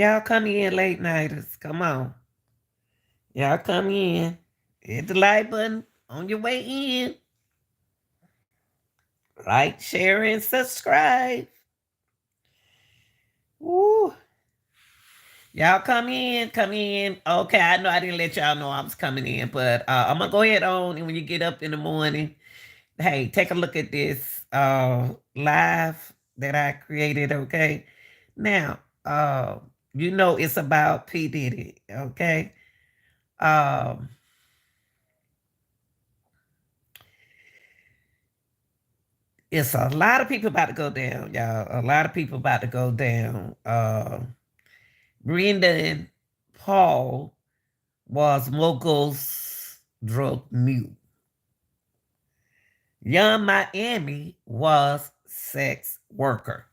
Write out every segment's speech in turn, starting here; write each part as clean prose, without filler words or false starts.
Y'all come in, late nighters. Come on. Y'all come in. Hit the like button on your way in. Like, share, and subscribe. Woo. Y'all come in, come in. Okay, I know I didn't let y'all know I was coming in, but I'm gonna go ahead on, and when you get up in the morning, hey, take a look at this live that I created, okay? Now, you know it's about P. Diddy, okay? Um, it's a lot of people about to go down, y'all. A lot of people about to go down. Brendan Paul was Mogul's drug mule. Young Miami was sex worker.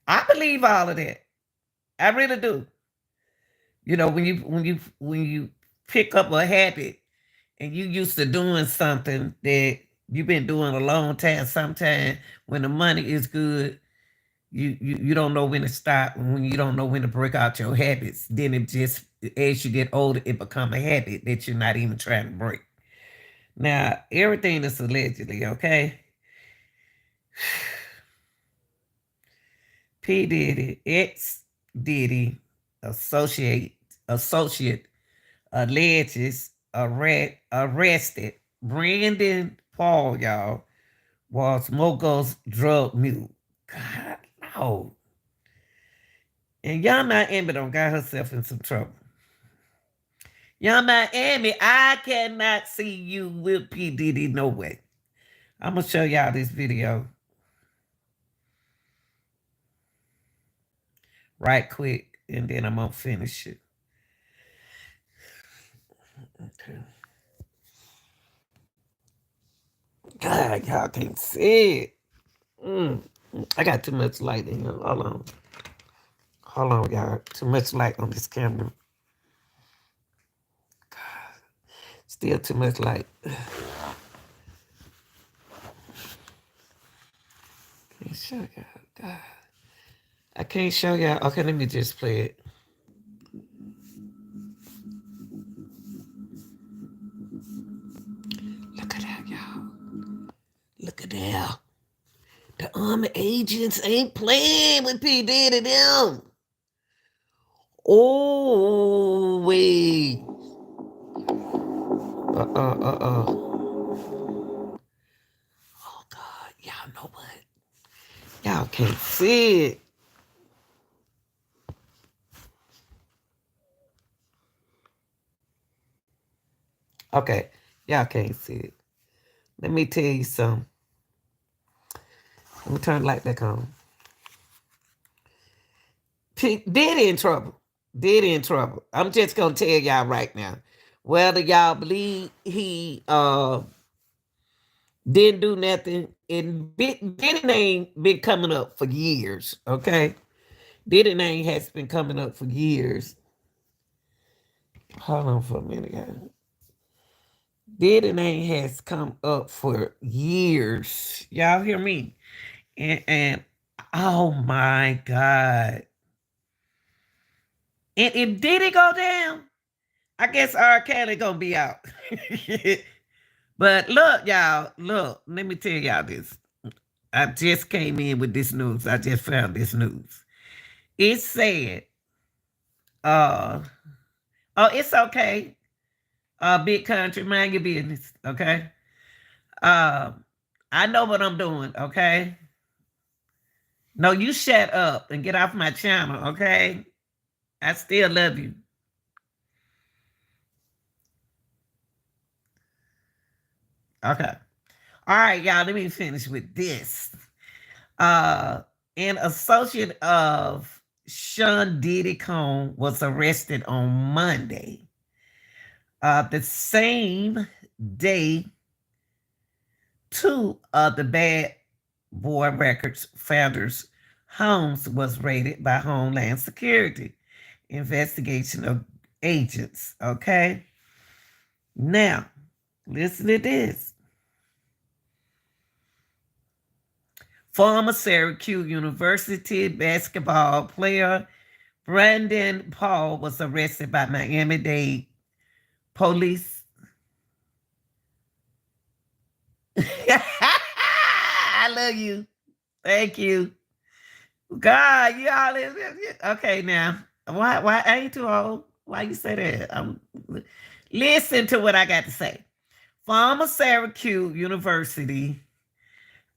I believe all of that. I really do. You know, when you pick up a habit and you used to doing something that you've been doing a long time, sometime when the money is good, you don't know when to stop, and when you don't know when to break out your habits, then it just, as you get older, it become a habit that you're not even trying to break. Now, everything is allegedly, okay? P. Diddy, ex Diddy, associate alleges arrested Brandon Paul, y'all, was Mogul's drug mule. God, no. And Young Miami don't got herself in some trouble. Young Miami, I cannot see you with P. Diddy, no way. I'm going to show y'all this video right quick, and then I'm going to finish it. Okay. God, y'all can't see it. I got too much light in here. Hold on. Hold on, y'all. Too much light on this camera. God, still too much light. Can't show y'all. God. I can't show y'all. Okay, let me just play it. Look at that, y'all. Look at that. The army agents ain't playing with P. Diddy them. Oh, wait. Oh, God. Y'all know what? Y'all can't see it. Okay. Y'all can't see it. Let me tell you something. Let me turn the light back on. Diddy in trouble. Diddy in trouble. I'm just gonna tell y'all right now. Whether y'all believe he didn't do nothing, and Diddy name been coming up for years. Okay, Diddy name has been coming up for years. Hold on for a minute, guys. Diddy name has come up for years. Y'all hear me? And oh my God. And if Diddy go down, I guess R. Kelly gonna be out. But look, y'all, look, let me tell y'all this. I just came in with this news. I just found this news. It said, uh, oh, it's okay. Big country, mind your business, okay? Uh, I know what I'm doing, okay? No, you shut up and get off my channel, okay? I still love you. Okay. All right, y'all, let me finish with this. An associate of Sean Diddy Combs was arrested on Monday. The same day, two of the Bad Boy Records founders' homes was raided by Homeland Security investigation of agents. Okay. Now, listen to this. Former Syracuse University basketball player Brandon Paul was arrested by Miami-Dade police. I love you. Thank you. God, you all okay now. Why I ain't too old? Why you say that? Listen to what I got to say. Former Syracuse University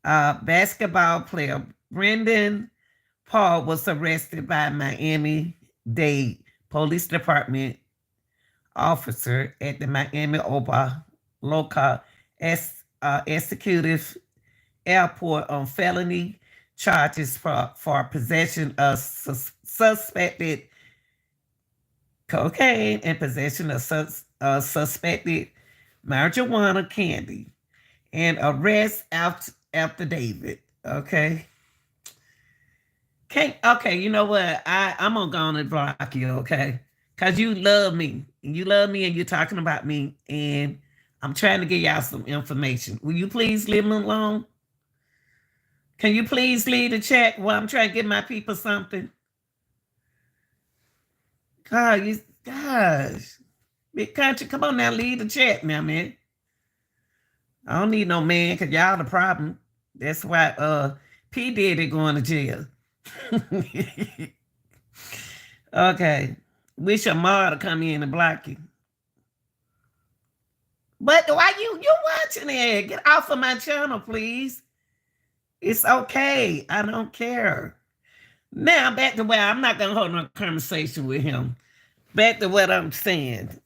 basketball player Brendan Paul was arrested by Miami-Dade Police Department officer at the Miami Oba local executive airport on felony charges for possession of suspected cocaine and possession of suspected marijuana candy and arrest after David. Okay. Okay, you know what? I'm gonna go on and block you, okay? Cause you love me. You love me and you're talking about me, and I'm trying to get y'all some information. Will you please leave me alone? Can you please leave the chat while I'm trying to get my people something? Gosh. Big country, come on now, leave the chat now, man. I don't need no man, cause y'all the problem. That's why P Diddy going to jail. Okay. Wish your mom to come in and block you. But why you watching it? Get off of my channel, please. It's okay. I don't care. Now back to where I'm not gonna hold no conversation with him. Back to what I'm saying.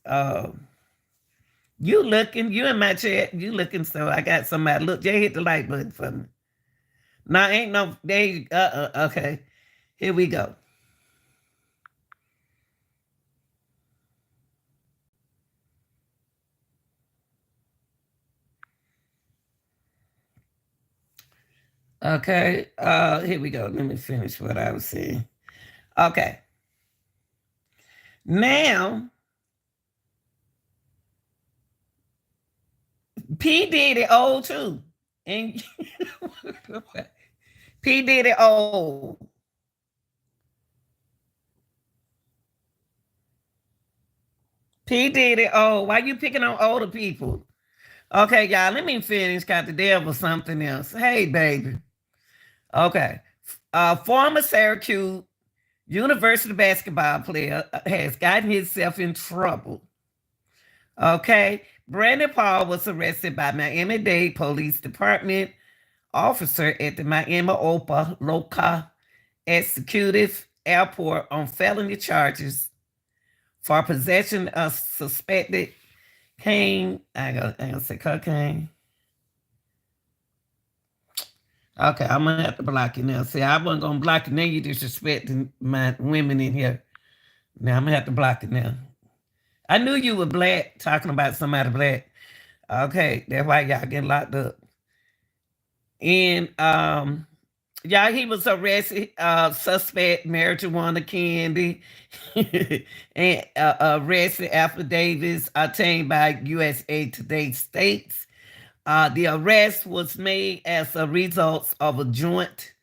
You looking, you in my chat, you looking, so I got somebody. Look, Jay hit the like button for me. No, ain't no they okay. Here we go. Okay, here we go. Let me finish what I was saying. Okay. Now, P Diddy old too. And P Diddy old. P Diddy old. Why you picking on older people? Okay, y'all, let me finish. Got the devil something else. Hey, baby. Okay. Former Syracuse University basketball player has gotten himself in trouble. Okay. Brandon Paul was arrested by Miami-Dade Police Department officer at the Miami Opa local executive airport on felony charges for possession of suspected I gonna say cocaine. Okay, I'm gonna have to block you now. See, I wasn't gonna block you now. You disrespecting my women in here. Now I'm gonna have to block you now. I knew you were black, talking about somebody black. Okay, that's why y'all getting locked up. And yeah, he was arrested, suspect marijuana candy, and arrested affidavits obtained by USA Today states. The arrest was made as a result of a joint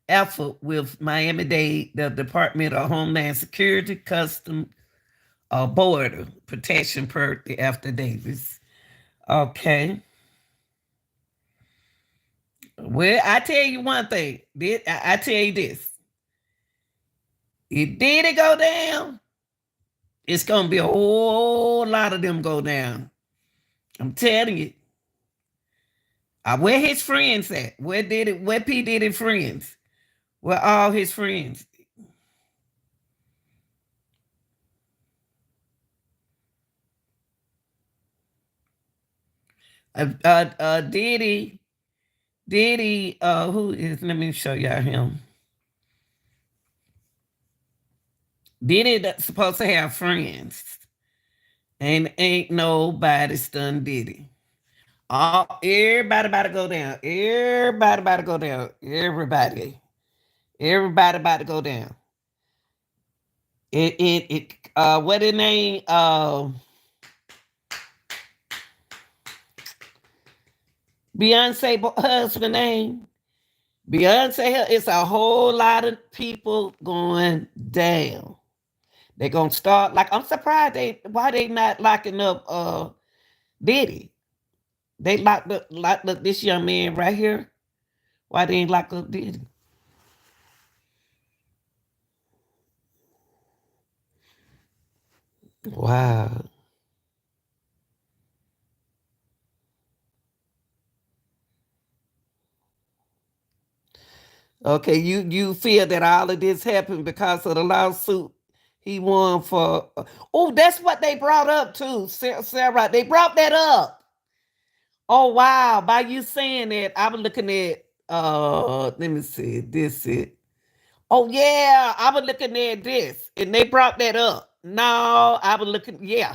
effort with Miami-Dade, the Department of Homeland Security, Custom Border Protection per the affidavits. Okay. Well, I tell you one thing. I tell you this. If did it go down, it's gonna be a whole lot of them go down. I'm telling you. Where his friends at? Where P Diddy friends? Where all his friends? Diddy, who is? Let me show y'all him. Diddy supposed to have friends, and ain't nobody stunned Diddy. Everybody about to go down. Everybody about to go down. Everybody about to go down. What the name? Beyonce husband name? Beyonce, it's a whole lot of people going down. They gonna start like I'm surprised why they not locking up Diddy. They locked up this young man right here. Why they ain't lock up Diddy? Wow. Okay, you feel that all of this happened because of the lawsuit he won for? Oh, that's what they brought up too, Sarah. They brought that up. Oh wow! By you saying that, I was looking at. Let me see. This it. Oh yeah, I was looking at this, and they brought that up. No, I was looking. Yeah,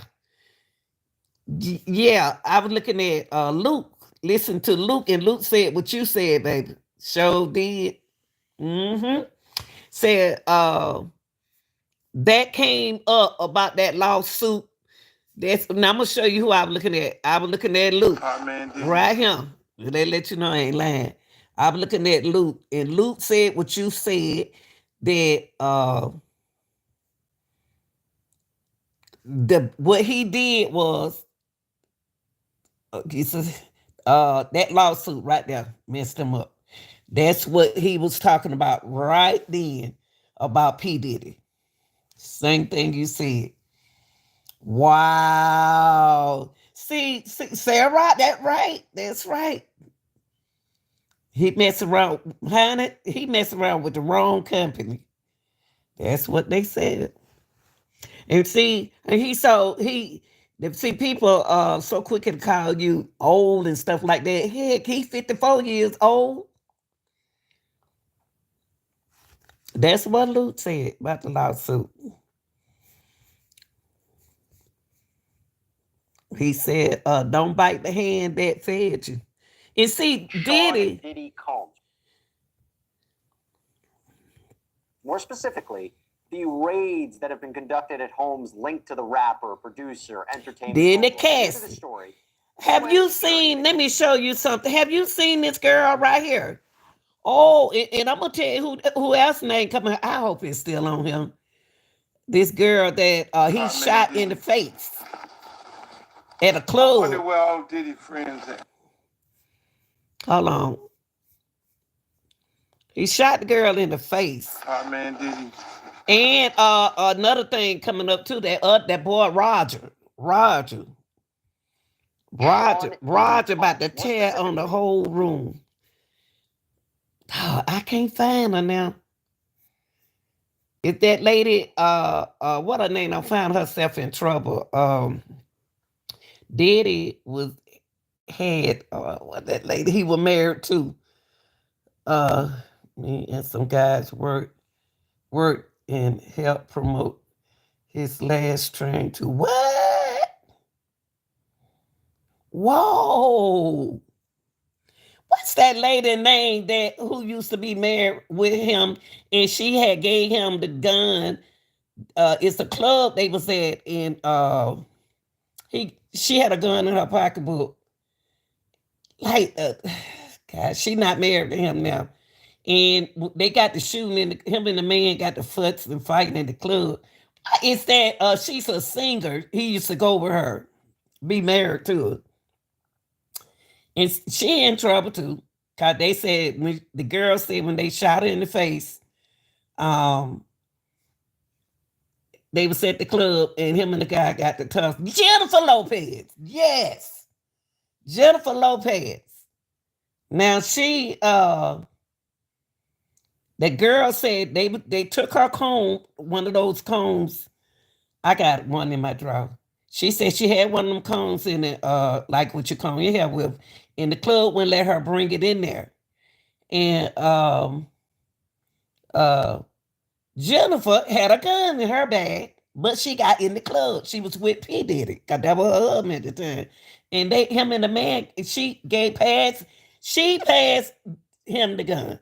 yeah, I was looking at Luke. Listen to Luke, and Luke said what you said, baby. Show did. Mm-hmm. Said that came up about that lawsuit. That's now I'm gonna show you who I was looking at. I was looking at Luke. Oh, man, right here. They let you know I ain't lying. I was looking at Luke, and Luke said what you said that the what he did was that lawsuit right there messed him up. That's what he was talking about right then about P. Diddy. Same thing you said. Wow. See, Sarah, that right. That's right. He messed around, honey. He messed around with the wrong company. That's what they said. And see, and see people so quick to call you old and stuff like that. Heck, he's 54 years old. That's what Luke said about the lawsuit. He said, don't bite the hand that fed you. And see, Diddy Combs. More specifically, the raids that have been conducted at homes linked to the rapper, producer, entertainer. Then the Cassie. Story. Have you seen, let me show you something. Have you seen this girl right here? Oh, and I'm going to tell you who else name coming. I hope it's still on him. This girl that he shot in the face at a club. I wonder where all Diddy friends at. Hold on. He shot the girl in the face. Oh, man, Diddy. And another thing coming up too, that boy Roger about to tear on the whole room. Oh, I can't find her now. If that lady, what her name? I found herself in trouble. Diddy had what that lady he was married to. Me and some guys worked and helped promote his last train to what? Whoa. What's that lady name that who used to be married with him and she had gave him the gun? It's a club they was at and she had a gun in her pocketbook. Like God, she not married to him now. And they got the shooting and him and the man got the futs and fighting in the club. It's that she's a singer. He used to go with her, be married to her. And she in trouble too. Cause they said when the girl said when they shot her in the face, they was at the club and him and the guy got the tough. Jennifer Lopez. Yes. Jennifer Lopez. Now she the girl said they took her comb, one of those combs. I got one in my drawer. She said she had one of them combs in it, like what you comb your hair with. And the club wouldn't let her bring it in there. And Jennifer had a gun in her bag, but she got in the club. She was with P. Diddy, because that was her husband at the time. And him and the man, she passed him the gun.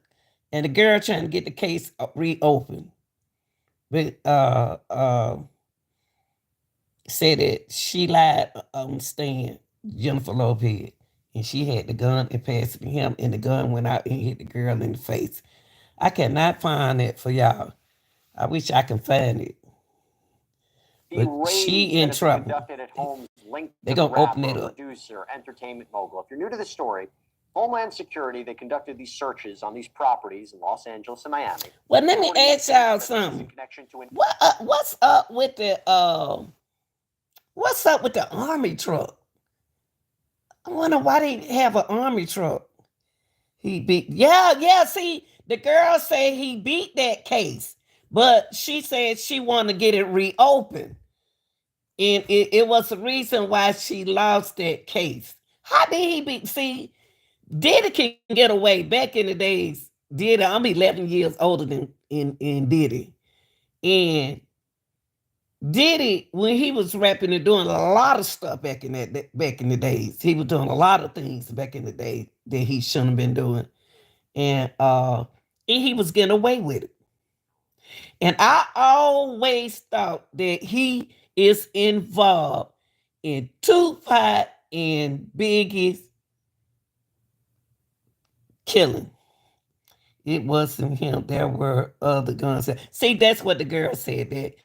And the girl trying to get the case reopened. But said that she lied on stand, Jennifer Lopez. And she had the gun and passed it to him, and the gun went out and hit the girl in the face. I cannot find it for y'all. I wish I can find it. The But she raids that in have been trouble. conducted at homes linked They to the gonna open it rapper, up. producer, entertainment mogul. If you're new to the story, Homeland Security, they conducted these searches on these properties in Los Angeles and Miami. Well, let me Reporting ask y'all that this is in something. connection to an What's up with the what's up with the army truck? I wonder why they have an army truck. He beat, yeah. See, the girl said he beat that case, but she said she wanted to get it reopened. And it was the reason why she lost that case. How did he beat? See, Diddy can get away. Back in the days, Diddy, I'm 11 years older than in Diddy. And Diddy, when he was rapping and doing a lot of stuff back in the days, he was doing a lot of things back in the day that he shouldn't have been doing, and he was getting away with it. And I always thought that he is involved in Tupac and Biggie's killing. It wasn't him. There were other guns. See, that's what the girl said. That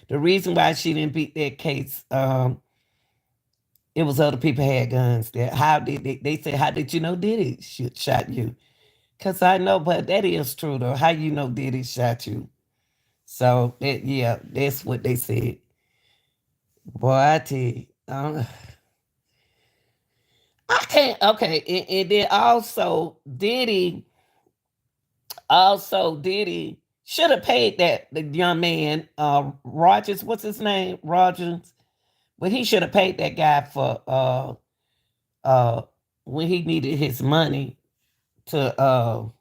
the reason why she didn't beat that case, it was other people had guns. That how did they said, how did you know Diddy shot you? Cause I know, but that is true though. How you know Diddy shot you? So that, yeah, that's what they said. Boy, I tell you, I can't. Okay, and then also Diddy should have paid that the young man, Rogers. What's his name? Rogers. Well, he should have paid that guy for uh when he needed his money to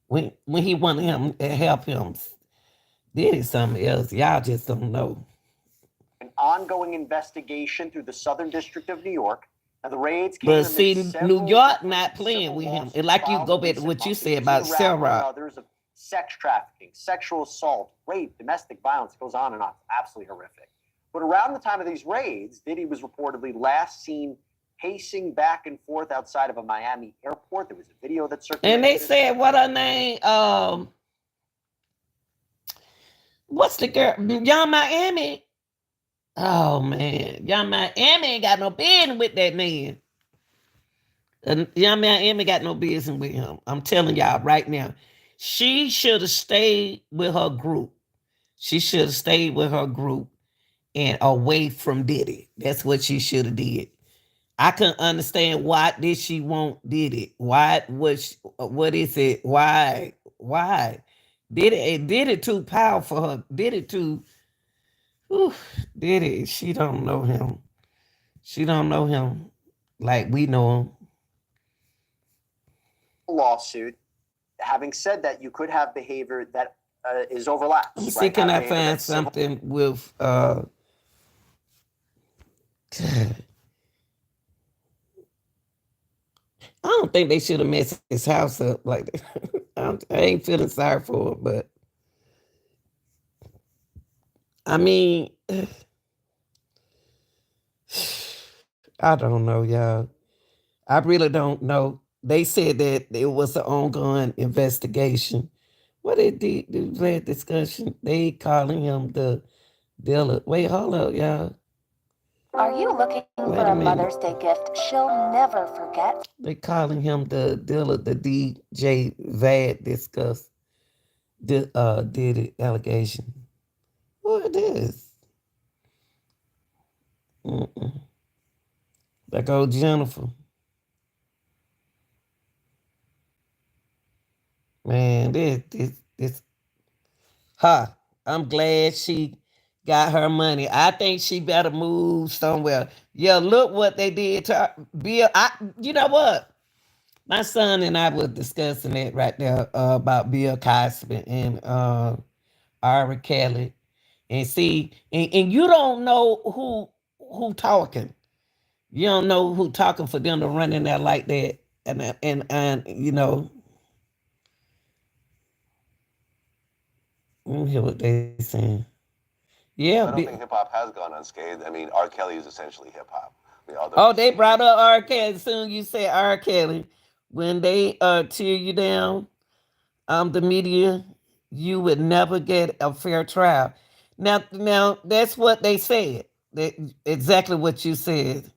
when he wanted him to help him. Diddy something else. Y'all just don't know. an ongoing investigation through the Southern District of New York. Now, the raids came But amid see, New several York different not playing civil with him. And lawsuits like you filed go in back to recent what you months said accusing about the rapper and Sarah. others of sex trafficking, sexual assault, rape, domestic violence. It goes on and on. It's absolutely horrific. But around the time of these raids, Diddy was reportedly last seen pacing back and forth outside of a Miami airport. There was a video that circulated. And they said, what her name? What's the girl? Young Miami. Oh man, Young Miami ain't got no business with that man. Young Miami got no business with him. I'm telling y'all right now. She should have stayed with her group. She should have stayed with her group and away from Diddy. That's what she should have did. I couldn't understand why did she want Diddy? Why was what is it? Why? Why? Did it too powerful for her? Did it too whew, did it? She don't know him. She don't know him like we know him. Lawsuit. Having said that, you could have behavior that is overlaps. Let me see, Right? can I Behavior find that's civil. something with I don't think they should have messed his house up like that. I ain't feeling sorry for it, but I mean, I don't know, y'all. I really don't know. They said that it was an ongoing investigation. What they did, the discussion, they calling him the dealer. Wait, hold up, y'all. Are you looking Wait for a a minute. Mother's Day gift she'll never forget? They calling him the dealer, the DJ Vad discuss did it allegation. Who it is? Mm-mm. That go Jennifer. Man, this huh. I'm glad she got her money. I think she better move somewhere. Yeah, look what they did to her. Bill. You know what? My son and I was discussing it right there about Bill Cosby and Ari Kelly. And see, and you don't know who talking. You don't know who talking for them to run in there like that. And you know, let me hear what they saying. Yeah, I don't think hip hop has gone unscathed. I mean, R. Kelly is essentially hip hop. oh, they brought up R. Kelly. As soon as you say R. Kelly, when they tear you down, the media, you would never get a fair trial. Now that's what they said. Exactly what you said.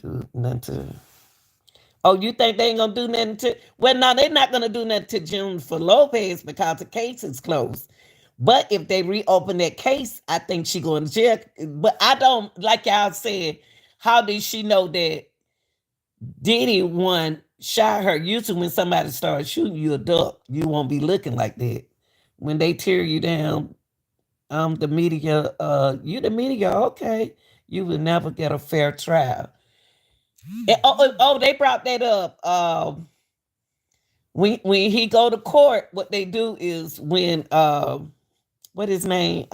Do nothing to. Oh, you think they ain't gonna do nothing to? Well, no, they're not gonna do nothing to Jennifer Lopez because the case is closed. But if they reopen that case, I think she going to jail. But I don't like y'all said. How did she know that Diddy one shot her? Usually, when somebody starts shooting you a duck, you won't be looking like that. When they tear you down, the media, you the media, okay, you will never get a fair trial. They brought that up. When he go to court, what they do is when what his name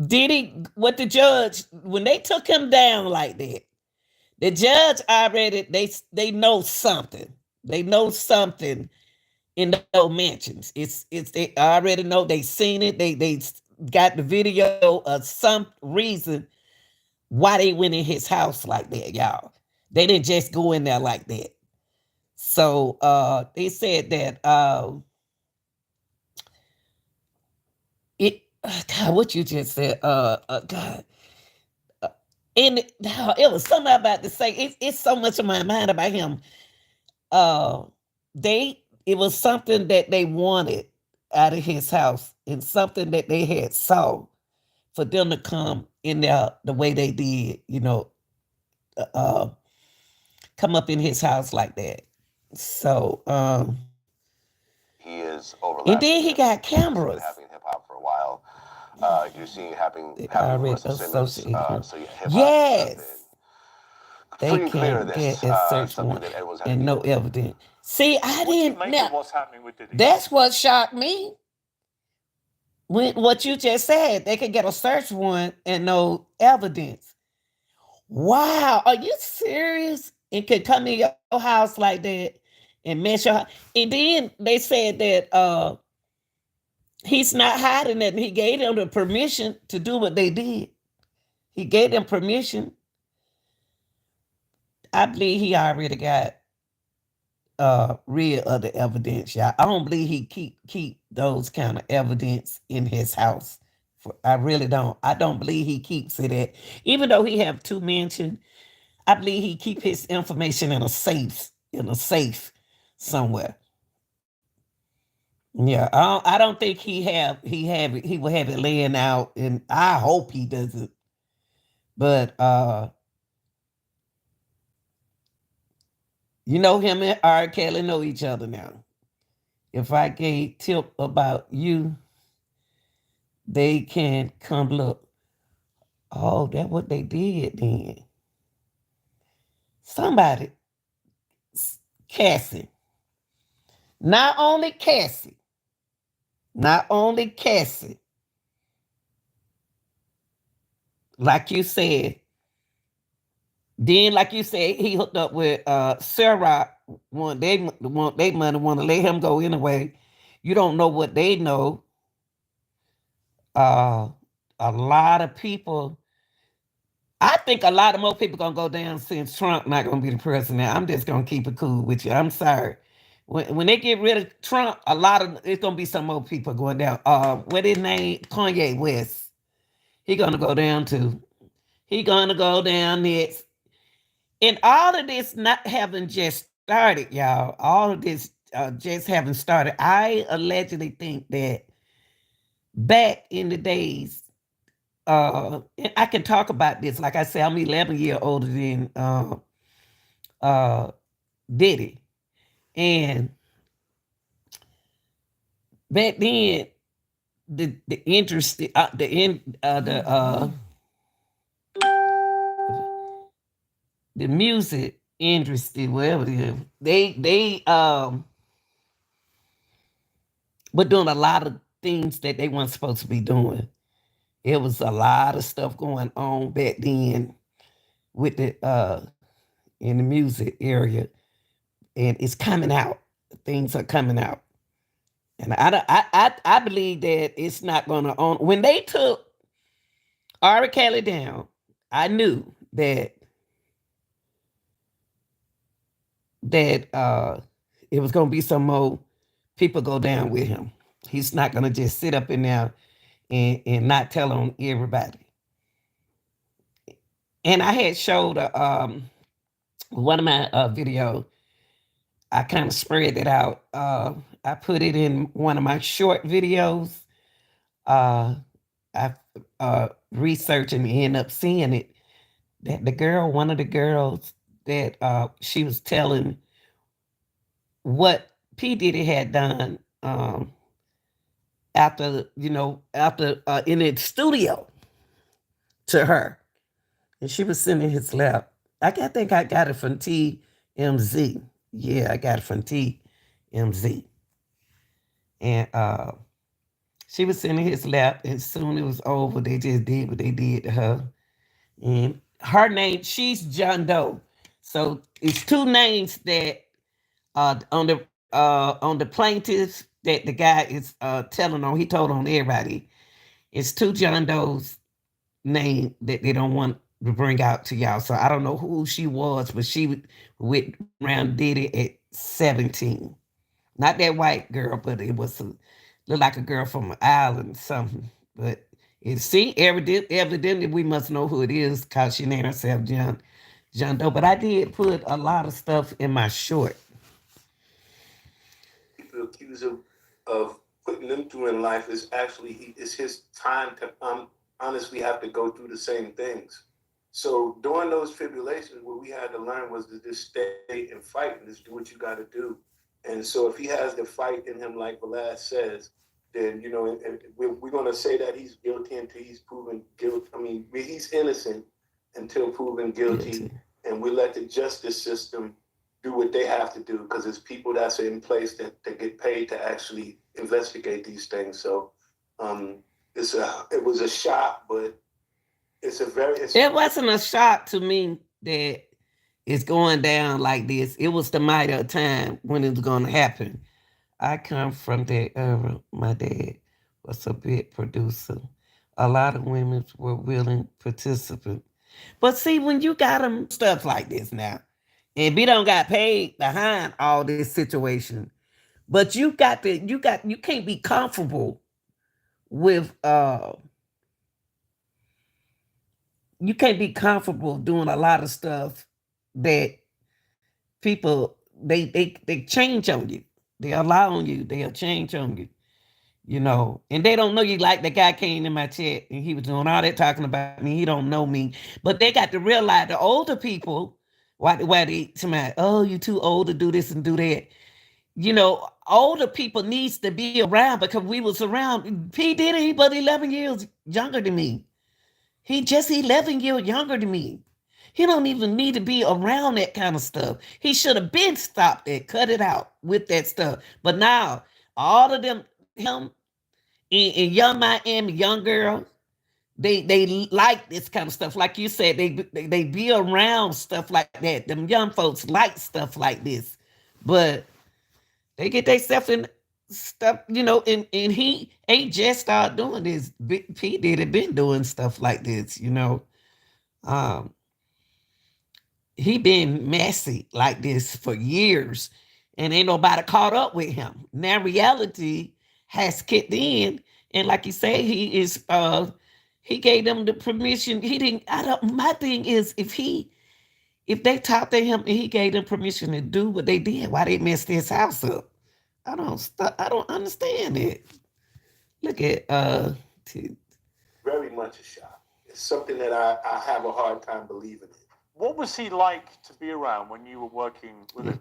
Diddy, what the judge when they took him down like that, the judge already they know something. They know something in those mansions. It's they already know they seen it. They got the video of some reason why they went in his house like that, y'all. They didn't just go in there like that. So they said that it God, what you just said, God. And it was something about to say. It's so much in my mind about him. Uh, it was something that they wanted out of his house, and something that they had saw for them to come in there the way they did. Uh, come up in his house like that. So, He is and overlapping. then he got It's been cameras. happening in hip hop for a while. You're seeing it happening They with already Russell Simmons. associate him. So yeah, hip hop has been Yes, they pretty clear can of get this. a search Something warrant that everyone's had to and deal no with. evidence. See, I What do you didn't. make Now, of what's happening with Diddy? that's what shocked me. When what you just said, they could get a search warrant and no evidence. Wow, are you serious? And could come in your house like that and mess your house. And then they said that he's not hiding it. He gave them the permission to do what they did. He gave them permission. I believe he already got real other evidence, y'all. I don't believe he keep those kind of evidence in his house. I really don't. I don't believe he keeps it at, even though he have two mentioned. I believe he keep his information in a safe somewhere. Yeah, I don't think he will have it laying out, and I hope he doesn't. But him and R. Kelly know each other now. If I gave tip about you, they can come look. Oh, that's what they did then. Somebody, Cassie. Not only Cassie, not only Cassie, like you said, then like you said, he hooked up with Sarah. Want they money, want to let him go anyway. You don't know what they know. Uh, a lot of people. I think a lot of more people gonna go down since Trump not gonna be the president. I'm just gonna keep it cool with you. I'm sorry. When they get rid of Trump, a lot of it's gonna be some more people going down. What his name? Kanye West. He gonna go down too. He gonna go down next. And all of this not having just started, y'all. All of this just haven't started. I allegedly think that back in the days, and I can talk about this. Like I said, I'm 11 years older than uh, Diddy, and back then the interest, the music industry, whatever it is, they were doing a lot of things that they weren't supposed to be doing. It was a lot of stuff going on back then with the in the music area, and it's coming out. Things are coming out, and I believe that it's not going to own. When they took Ari Kelly down, I knew that it was going to be some more people go down with him. He's not going to just sit up in there and not tell on everybody. And I had showed one of my videos. I kind of spread it out. I put it in one of my short videos. Uh, I researched and end up seeing it that the girl, one of the girls that she was telling what P Diddy had done after after in the studio to her, and she was sitting in his lap. Think I got it from TMZ. Yeah, I got it from TMZ, and she was sitting in his lap, and soon it was over. They just did what they did to her, and her name, she's John Doe. So it's two names that on the plaintiffs that the guy is telling on. He told on everybody. It's two John Doe's name that they don't want to bring out to y'all. So I don't know who she was, but she went around did it at 17. Not that white girl, but it was looked like a girl from an island, something. But it see evidently we must know who it is because she named herself John Doe. But I did put a lot of stuff in my short. People accuse him of putting them through in life is actually it's his time to honestly have to go through the same things. So during those tribulations, what we had to learn was to just stay and fight and just do what you got to do. And so if he has the fight in him, like Velaz says, then, and we're going to say that he's guilty until he's proven guilty. I mean, he's innocent until proven guilty. And we let the justice system do what they have to do because it's people that's in place that get paid to actually investigate these things. So it was a shock, but it wasn't a shock to me that it's going down like this. It was the matter of time when it was going to happen. I come from that era. My dad was a big producer. A lot of women were willing participants. But see, when you got them stuff like this now, and we don't got paid behind all this situation, but you can't be comfortable with you can't be comfortable doing a lot of stuff that people they change on you. They allow on you. They'll change on you. And they don't know you. Like the guy came in my chat and he was doing all that talking about me. He don't know me. But they got to realize the older people, why they to my, oh, you too old to do this and do that. Older people needs to be around because we was around. P. Diddy, he but 11 years younger than me. He just 11 years younger than me. He don't even need to be around that kind of stuff. He should have been stopped it, cut it out with that stuff. But now, all of them, him and young Miami, young girls, they like this kind of stuff. Like you said, they be around stuff like that. Them young folks like stuff like this. But they get themselves in stuff, and he ain't just started doing this. P Diddy been doing stuff like this, Um, he been messy like this for years, and ain't nobody caught up with him. Now reality has kicked in, and like you say, he gave them the permission. He didn't. I don't. My thing is, if they talked to him and he gave them permission to do what they did, why they messed his house up? I don't understand it. Look at very much a shock. It's something that I have a hard time believing in. What was he like to be around when you were working with him?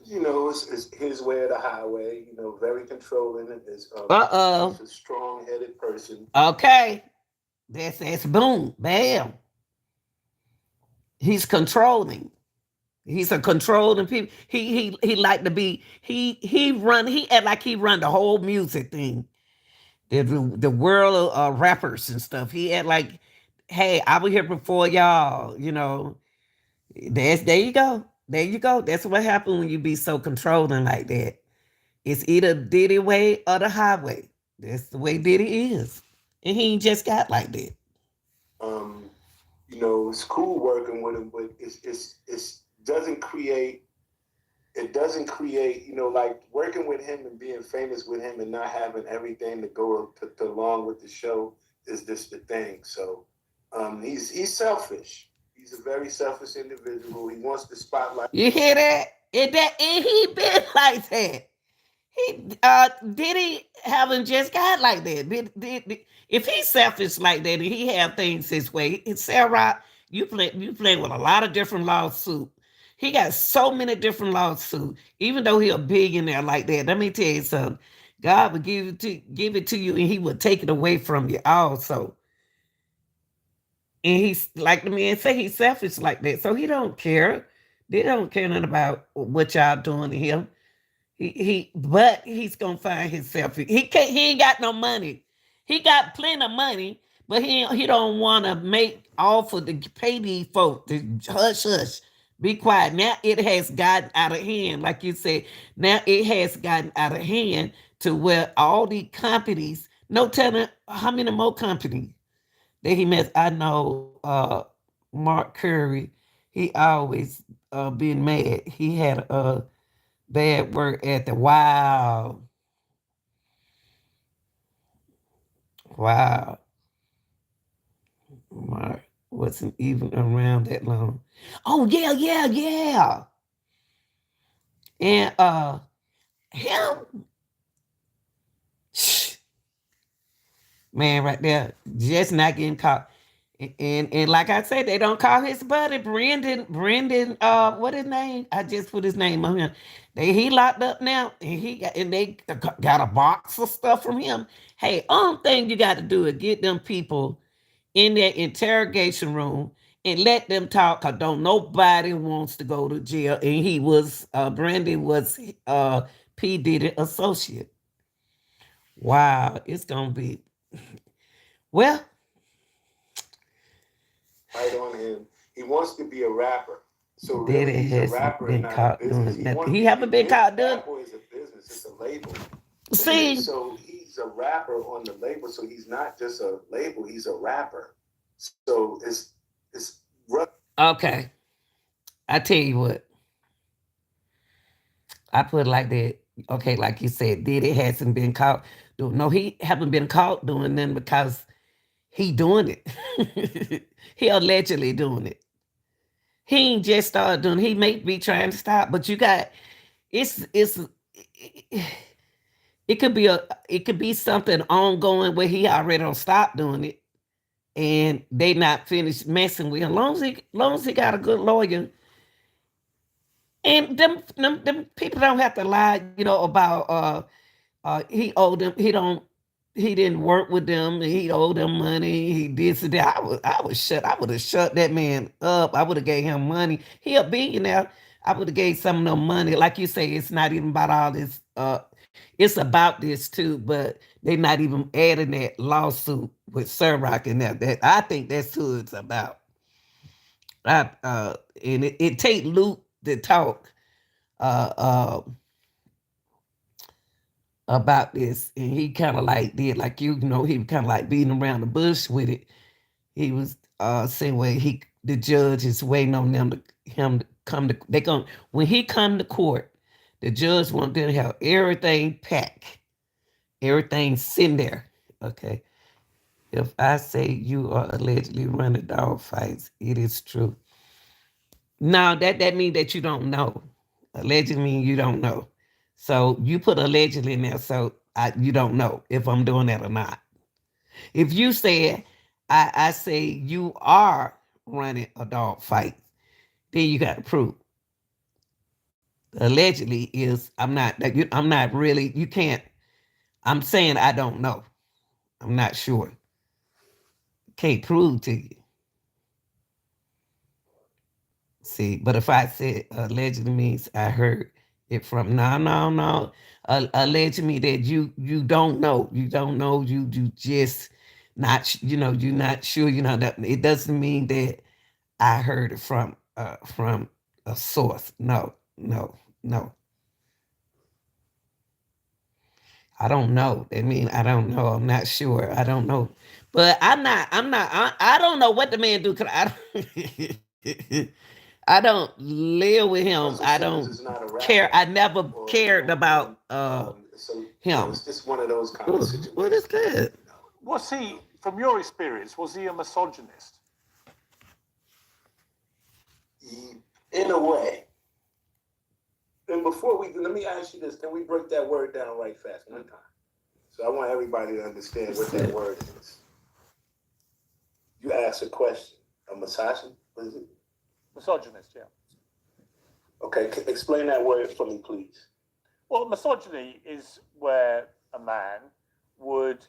It's his way or the highway. Very controlling. He's a strong-headed person. Okay, that's boom, bam. He's controlling. He's a controlling people. He like to be. He act like he run the whole music thing. The world of rappers and stuff. He act like, hey, I was here before y'all. There you go. There you go. That's what happens when you be so controlling like that. It's either Diddy way or the highway. That's the way Diddy is, and he ain't just got like that. It's cool working with him, but it doesn't create it doesn't create, like working with him and being famous with him and not having everything to go along with the show is just the thing. So he's selfish. He's a very selfish individual. He wants the spotlight. You hear that? And he been like that. He Diddy haven't just got like that. If he's selfish like that and he have things his way, it's Sarah. You play with a lot of different lawsuits. He got so many different lawsuits. Even though he a billionaire like that, let me tell you something. God would give it to you, and He would take it away from you also. And he's like the man say, he's selfish like that, so he don't care. They don't care nothing about what y'all doing to him. But he's gonna find himself. He can't. He ain't got no money. He got plenty of money, but he don't want to make offer to pay these folks. To hush, hush, be quiet. Now it has gotten out of hand, like you said. Now it has gotten out of hand to where all these companies. No telling how many more companies that he met. I know Mark Curry. He always been mad. He had a bad work ethic. Wow. Wow. Mark wasn't even around that long. Oh yeah, yeah, yeah. And him, man, right there, just not getting caught. And like I said, they don't call his buddy Brendan, what his name? I just put his name on him. He locked up now, and they got a box of stuff from him. Hey, only thing you got to do is get them people in their interrogation room and let them talk, cause don't nobody wants to go to jail. And Brandon was P. Diddy associate. Wow, it's gonna be well. Right on him. He wants to be a rapper. So Diddy really, he's a hasn't rapper and been not a caught business. doing nothing. He haven't been caught doing. Bad Boy is a business. It's a label. See, So he's a rapper on the label. So he's not just a label. He's a rapper. So it's rough. okay. I tell you what, I put it like that. Okay, like you said, Diddy hasn't been caught doing. No, he haven't been caught doing nothing because he doing it. He allegedly doing it. He ain't just started doing. He may be trying to stop, but you got it's it could be something ongoing where he already don't stop doing it, and they not finished messing with him. Long as he got a good lawyer, and them people don't have to lie, about he owed them. He didn't work with them. And he owed them money. He did so that. I would have shut that man up. I would have gave him money. He a billionaire. I would have gave some of them money. Like you say, it's not even about all this. It's about this too, but they're not even adding that lawsuit with Sir Rock in there. That I think that's who it's about. And it take Luke to talk uh, uh, about this, and he kind of like did like he was kind of like beating around the bush with it. He was saying where the judge is waiting on him to come to they going when he come to court, the judge want them to have everything packed, everything sitting there. Okay. If I say you are allegedly running dog fights, it is true. No, that means that you don't know. Allegedly mean you don't know. So you put allegedly in there, so you don't know if I'm doing that or not. If you said I say you are running a dog fight, then you got to prove. Allegedly is I'm not really. You can't. I'm saying I don't know. I'm not sure. Can't prove to you. See, but if I said allegedly means I heard it from no. Alleged me that you don't know. You don't know. You just not you're not sure. That it doesn't mean that I heard it from a source. No. I don't know. I mean, I don't know. I'm not sure. I don't know. But I'm not. I don't know what the man do. 'Cause I I don't live with him. Russell I Simmons don't is not a care. rapper, I never cared about so him. it's just one of those kind of Ooh, situations. what is that? Was he, from your experience, was he a misogynist? In a way. And before let me ask you this: can we break that word down right fast one time? So I want everybody to understand what that word is. You ask a question. A misogynist? What is it? Misogynist, yeah. Okay, explain that word for me, please. Well, misogyny is where a man would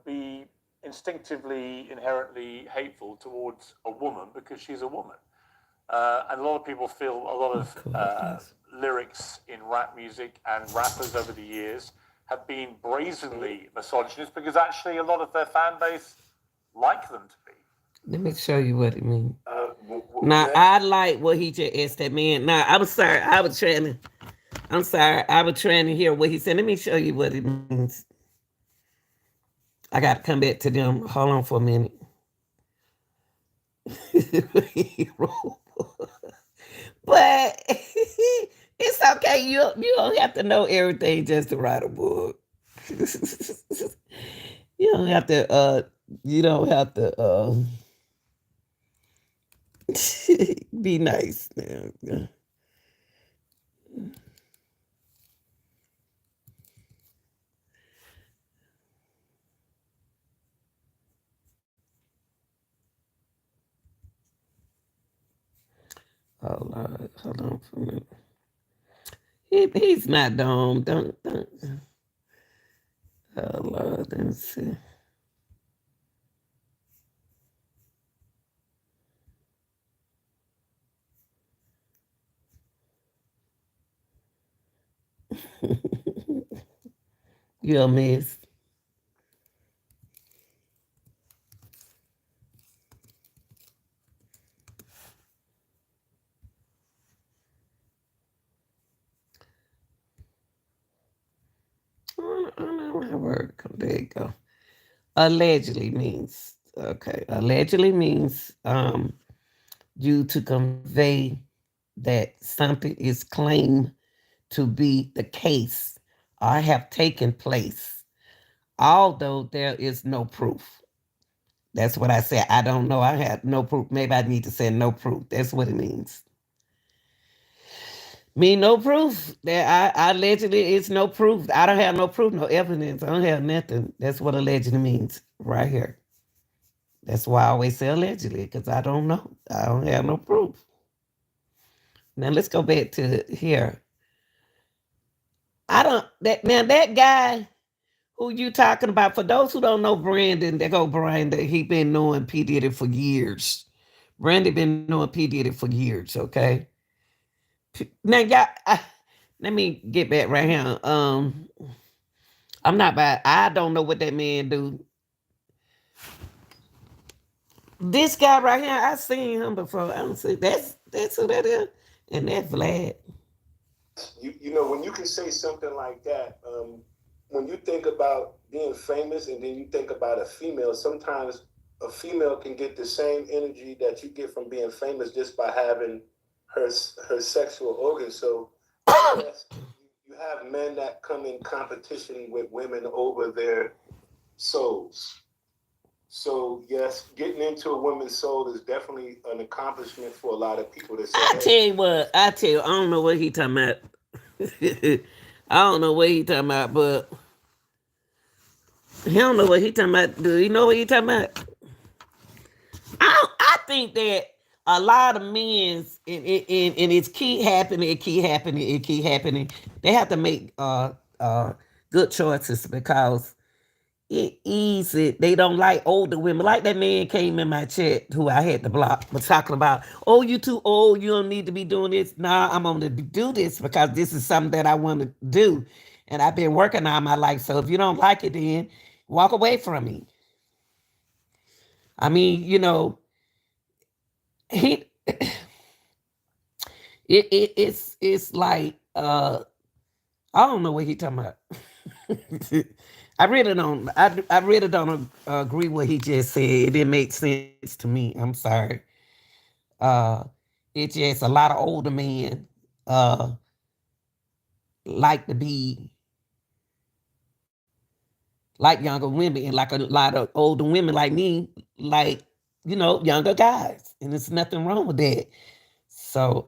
be instinctively, inherently hateful towards a woman because she's a woman. And a lot of people feel a lot of lyrics in rap music and rappers over the years have been brazenly misogynist because actually a lot of their fan base like them to be. Let me show you what it means. Now I like what he just asked that man. Now I was sorry. I'm sorry. I was trying to hear what he said. Let me show you what it means. I got to come back to them. Hold on for a minute. But it's okay. You don't have to know everything just to write a book. You don't have to. You don't have to. Be nice now. Oh Lord, hold on for a minute. He's not dumb. Don't. Oh Lord, let's see. You'll miss. I don't know how word come. There you go. Allegedly means okay. Allegedly means you to convey that something is claimed to be the case or have taken place, although there is no proof. That's what I said. I don't know. I have no proof. Maybe I need to say no proof. That's what it means. Me, no proof. That I allegedly it's no proof. I don't have no proof, no evidence. I don't have nothing. That's what allegedly means right here. That's why I always say allegedly, because I don't know. I don't have no proof. Now let's go back to here. I don't that now that guy who you talking about, for those who don't know Brandon, they go Brandon, he been knowing P. Diddy for years. Brandon been knowing P. Diddy for years, okay? Now y'all let me get back right here. I'm not bad. I don't know what that man do. This guy right here, I seen him before. I don't see that's who that is. And that's Vlad. You know, when you can say something like that, when you think about being famous and then you think about a female, sometimes a female can get the same energy that you get from being famous just by having her sexual organs. So yes, you have men that come in competition with women over their souls. So yes, getting into a woman's soul is definitely an accomplishment for a lot of people to say, I tell hey, you what, I tell you, I don't know what he talking about. I don't know what he talking about, but he don't know what he talking about. Do you know what he talking about? I think that a lot of men's and it's keep happening, it keep happening, it keep happening. They have to make good choices because it easy. They don't like older women. Like that man came in my chat who I had to block was talking about, oh, you too old, you don't need to be doing this. Nah, I'm gonna do this because this is something that I want to do. And I've been working on my life. So if you don't like it, then walk away from me. I mean, he it's like I don't know what he talking about. I really don't agree what he just said. It didn't make sense to me. I'm sorry. Uh It's just a lot of older men like to be like younger women, and like a lot of older women like me, like, younger guys. And there's nothing wrong with that. So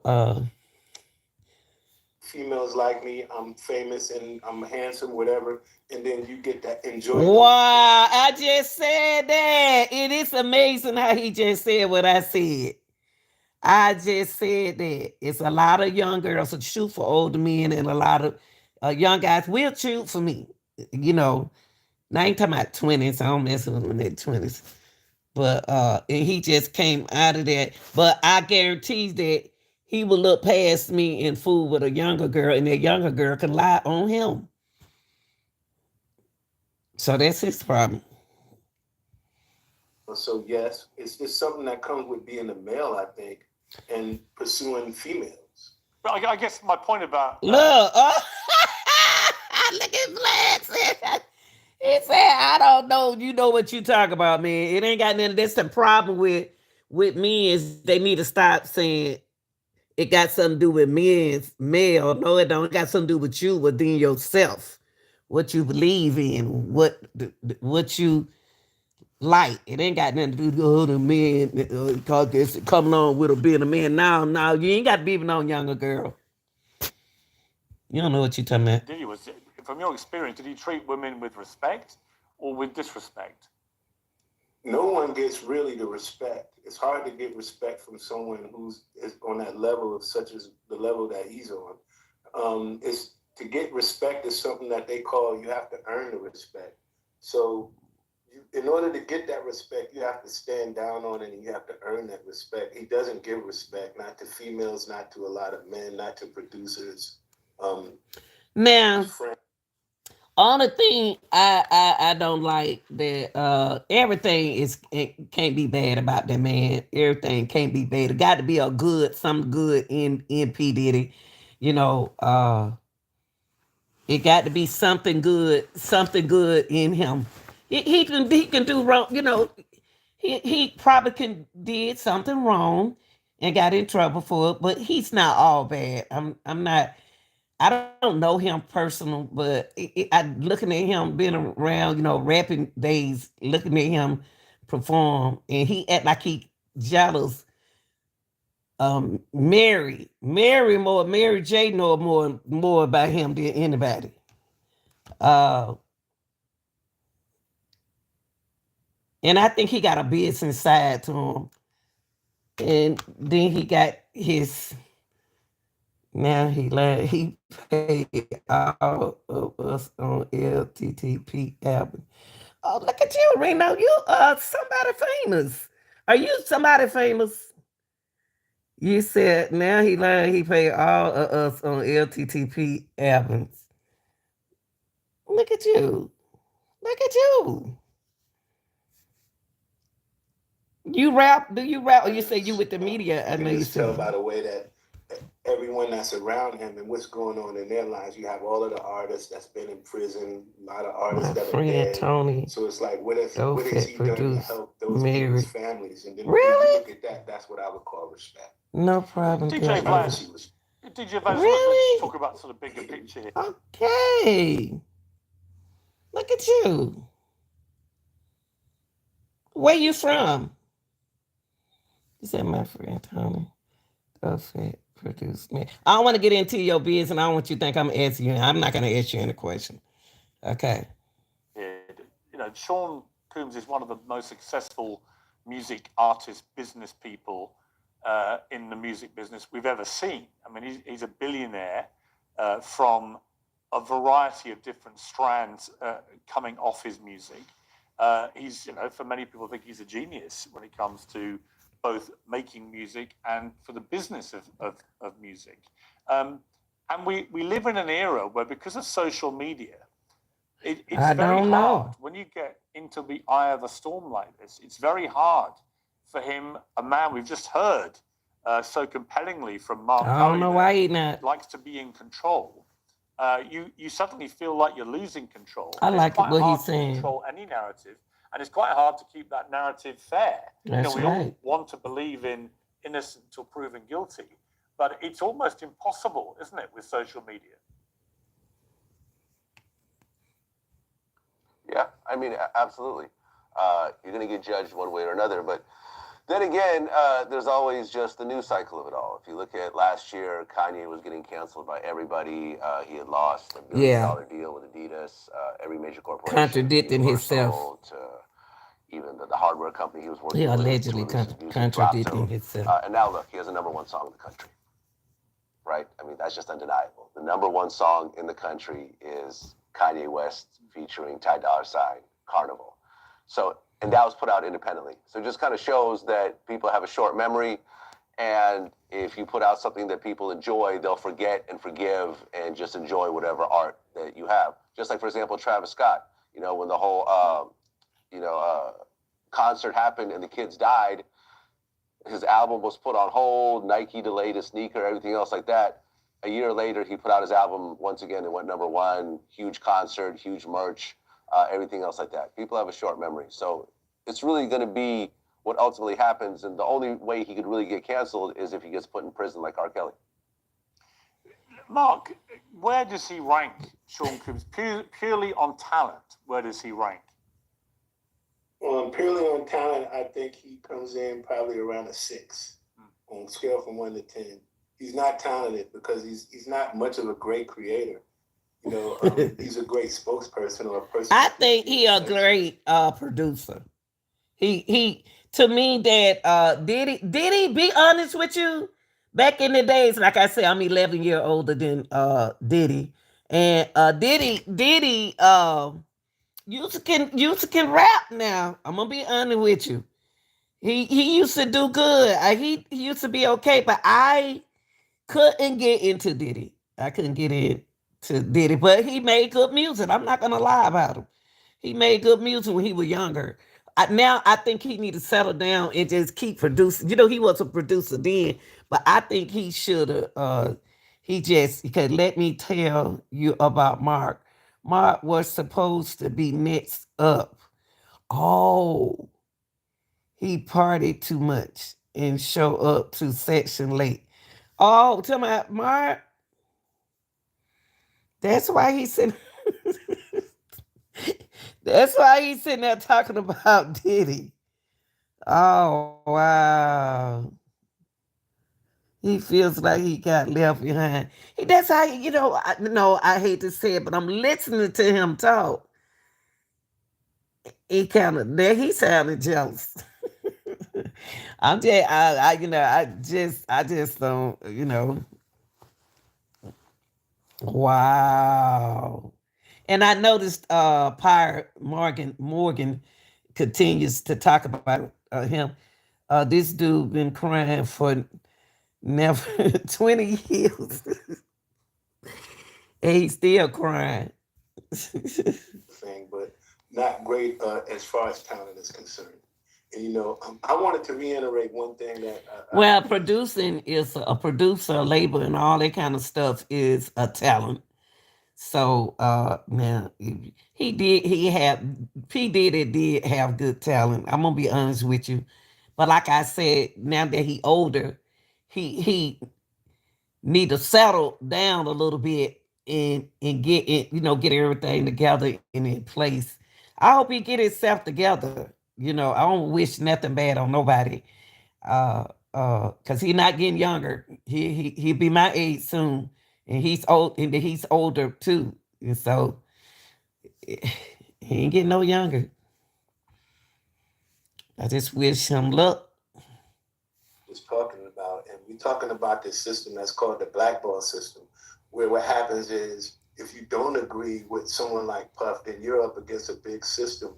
Females like me, I'm famous and I'm handsome, whatever, and then you get that enjoy. wow, I just said that. It is amazing how he just said what I said. I just said that. It's a lot of young girls that shoot for older men, and a lot of young guys will shoot for me. Now I ain't talking about 20s. I don't mess with them in their 20s. But and he just came out of that. But I guarantee that he will look past me and fool with a younger girl, and that younger girl can lie on him. So that's his problem. So yes, it's just something that comes with being a male, I think, and pursuing females. But I guess my point about Look, look at Vlad. He said, "I don't know. You know what you talk about, man. It ain't got nothing." That's the problem with me, is they need to stop saying it got something to do with men's male. No, it don't. It got something to do with you, within yourself, what you believe in, what you like. It ain't got nothing to do with the men, because it's coming on with being a man. Now, you ain't got to be even on younger girl. You don't know what you're talking about. Diddy from your experience, did he treat women with respect or with disrespect? No one gets really the respect. It's hard to get respect from someone who's on that level of such as the level that he's on. It's to get respect is something that they call, you have to earn the respect. So in order to get that respect, you have to stand down on it, and you have to earn that respect. He doesn't give respect, not to females, not to a lot of men, not to producers. Now, only thing I don't like, that everything it can't be bad about that man. Everything can't be bad. It got to be something good in P. Diddy. It got to be something good in him. He can do wrong. He probably did something wrong and got in trouble for it, but he's not all bad. I'm not. I don't know him personal, but I looking at him, being around, rapping days, looking at him perform, and he act like he jealous. Mary J know more about him than anybody. And I think he got a business side to him, and then he got his. Now he paid all of us on LTTP album. Oh, look at you, Reno. You somebody famous. Are you somebody famous? You said now he paid all of us on LTTP albums. Look at you. Look at you. You rap? Do you rap? Or you say you with the media? I know you tell said. by the way that everyone that's around him and what's going on in their lives. You have all of the artists that's been in prison, a lot of artists that are dead. Tony. So it's like, what has he done to help those people's families? And then really? Look at that. That's what I would call respect. No problem. DJ Vlad, really? Let's talk about sort of bigger picture here. Okay. Look at you. Where you from? You said my friend Tony. Produce me. I don't want to get into your business, and I don't want you to think I'm asking you. I'm not going to ask you any question. Okay. Sean Combs is one of the most successful music artists, business people in the music business we've ever seen. I mean, he's a billionaire from a variety of different strands coming off his music. He's, for many people, I think he's a genius when it comes to both making music and for the business of music. And we live in an era where, because of social media, it's very hard. When you get into the eye of a storm like this, it's very hard for him, a man we've just heard so compellingly from Mark Curry, I don't know why he not likes to be in control. You suddenly feel like you're losing control. I like what he's saying. Control any narrative. And it's quite hard to keep that narrative fair. That's we right. all want to believe in innocent until proven guilty. But it's almost impossible, isn't it, with social media? Yeah, I mean, absolutely. You're going to get judged one way or another. But then again, there's always just the news cycle of it all. If you look at last year, Kanye was getting canceled by everybody. He had lost a $1 billion deal with Adidas, every major corporation. Contradicting himself. To even the hardware company he was working He with. allegedly contradicting himself. And now look, he has a #1 song in the country. Right? I mean, that's just undeniable. The #1 song in the country is Kanye West featuring Ty Dolla $ign, Carnival. So, and that was put out independently. So it just kind of shows that people have a short memory. And if you put out something that people enjoy, they'll forget and forgive and just enjoy whatever art that you have. Just like, for example, Travis Scott, you know, when the whole, concert happened and the kids died, his album was put on hold, Nike delayed his sneaker, everything else like that. A year later, he put out his album once again. It went #1, huge concert, huge merch, everything else like that. People have a short memory. So it's really going to be what ultimately happens. And the only way he could really get canceled is if he gets put in prison like R. Kelly. Mark, where does he rank, Sean Combs? Purely on talent, where does he rank? Purely on talent, I think he comes in probably around a 6 on a scale from 1 to 10. He's not talented because he's not much of a great creator. You know, he's a great spokesperson or a person. I think he a great producer. He to me that Diddy, be honest with you, back in the days, like I said, I'm 11 years older than Diddy. And Diddy used can rap now. I'm gonna be honest with you. He used to do good. He used to be okay, but I couldn't get into Diddy. I couldn't get into Diddy, but he made good music. I'm not gonna lie about him. He made good music when he was younger. Now I think he need to settle down and just keep producing. You know, he was a producer then, but I think he should have. Because let me tell you about Mark. Mark was supposed to be next up. Oh, he partied too much and show up to section late. Oh, tell me, Mark. That's why he's sitting. That's why he's sitting there talking about Diddy. Oh wow. He feels like he got left behind. That's how I hate to say it, but I'm listening to him talk. He sounded jealous. I'm just, I just don't, Wow. And I noticed Pyre Morgan continues to talk about him. This dude been crying for never 20 years. And he's still crying. Thing, but not great as far as talent is concerned. And I wanted to reiterate one thing that producing is a producer, label, and all that kind of stuff is a talent. So now P. Diddy did have good talent. I'm gonna be honest with you. But like I said, now that he older, he need to settle down a little bit and get it, get everything together and in place. I hope he get himself together. I don't wish nothing bad on nobody. Cause he's not getting younger. He'll be my age soon. And he's old, and he's older too. And so he ain't getting no younger. I just wish him luck. Was talking about, and we're talking about this system that's called the blackball system, where what happens is if you don't agree with someone like Puff, then you're up against a big system.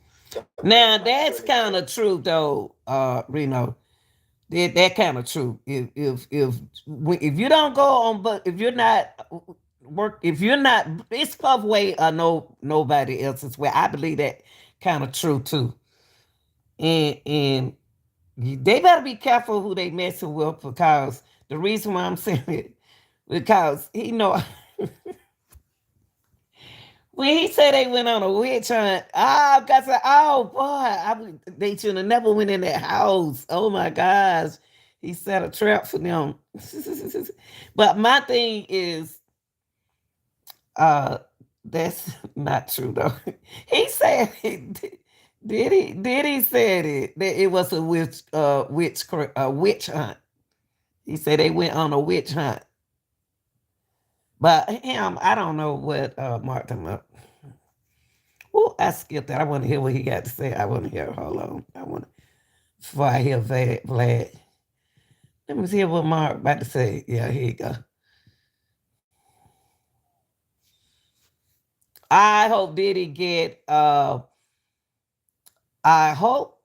Now that's kind of true though, Reno. That kind of true. If you don't go on, but if you're not it's Puff way or nobody else's way. I believe that kind of true too. And they better be careful who they messing with, because the reason why I'm saying it, because when he said they went on a witch hunt, boy, they should have never went in that house. Oh my gosh. He set a trap for them. But my thing is, uh, that's not true though. He said it. Did he said it that it was a witch hunt. He said they went on a witch hunt. But him, I don't know what Mark talking about. Oh, I skipped that. I want to hear what he got to say. I want to hear. Hold on. I want to before I hear Vlad. Let me see what Mark about to say. Yeah, here you go. I hope Diddy get. I hope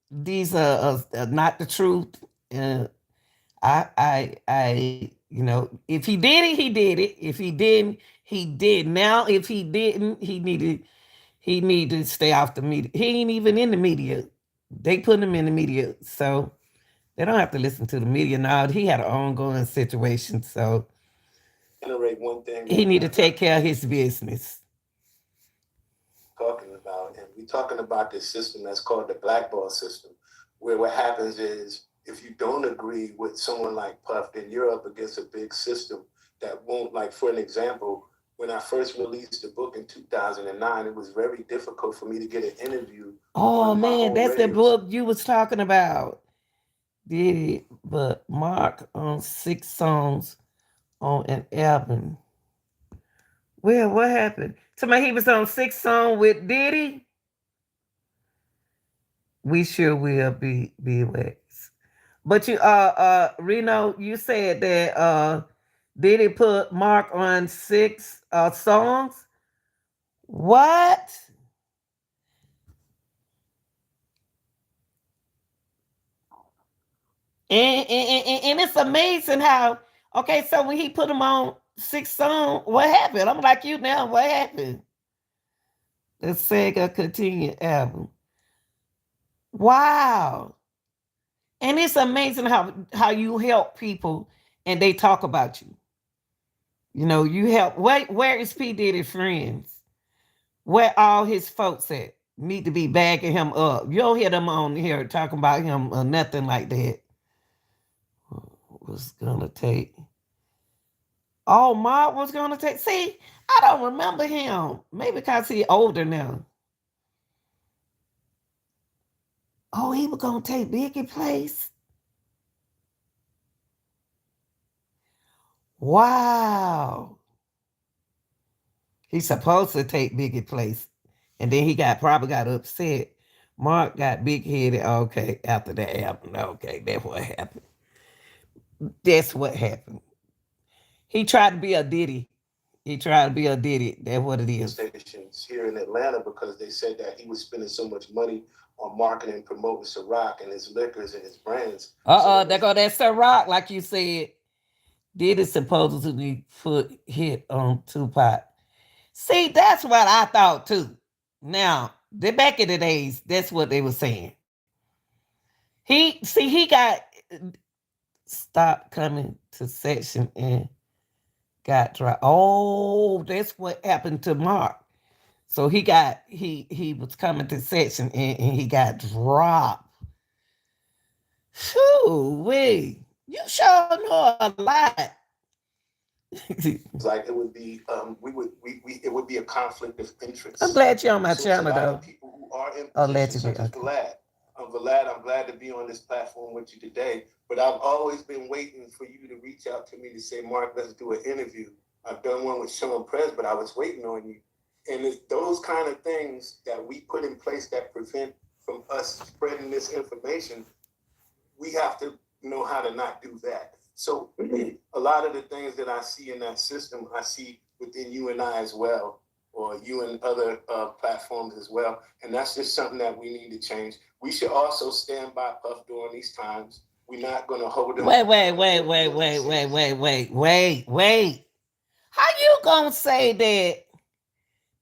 these are not the truth. You know, if he did it, he did it. If he didn't, he did. Now, if he didn't, he need to stay off the media. He ain't even in the media. They put him in the media, so they don't have to listen to the media now. He had an ongoing situation, so Generate one thing. he need to take care of his business. Talking about, and we're talking about this system that's called the blackball system, where what happens is if you don't agree with someone like Puff, then you're up against a big system that won't, like, for an example, when I first released the book in 2009, it was very difficult for me to get an interview. Oh on my man, own that's the radio book you was talking about. Did it, but Mark on 6 songs on an album. Well, what happened? Somebody he was on 6 songs with Diddy. We sure will be wax. But you Reno, you said that Diddy put Mark on 6 songs. What? And it's amazing how, okay, so when he put him on 6 songs, what happened? I'm like you now, what happened? The Sega Continued album. Wow. And it's amazing how you help people and they talk about you. You know, you help. Where is P. Diddy's friends? Where all his folks at? Need to be backing him up. You don't hear them on here talking about him or nothing like that. Was gonna take. Oh, Mark was gonna take. See, I don't remember him. Maybe because he's older now. Oh, he was gonna take Biggie place. Wow. He's supposed to take Biggie place. And then he probably got upset. Mark got big headed. Okay, after that happened. Okay, that's what happened. That's what happened. He tried to be a Diddy. He tried to be a Diddy. That's what it is. Stations here in Atlanta because they said that he was spending so much money on marketing and promoting Ciroc and his liquors and his brands. There go that Ciroc, like you said. Diddy supposedly put hit on Tupac. See, that's what I thought too. Now, back in the days, that's what they were saying. He got stopped coming to section and got dropped. Oh, that's what happened to Mark. So he was coming to section and he got dropped. Phew, you sure know a lot. Like it would be, it would be a conflict of interest. I'm glad you're on my So channel, a lot though. of people who are in Allegedly, positions such as Vlad. Vlad, I'm glad to be on this platform with you today. But I've always been waiting for you to reach out to me to say, Mark, let's do an interview. I've done one with Sean Prez, but I was waiting on you. And it's those kind of things that we put in place that prevent from us spreading this information, we have to know how to not do that. So a lot of the things that I see in that system, I see within you and I as well, or you and other platforms as well. And that's just something that we need to change. We should also stand by Puff during these times. We're not going to hold him. Wait. How you gonna say that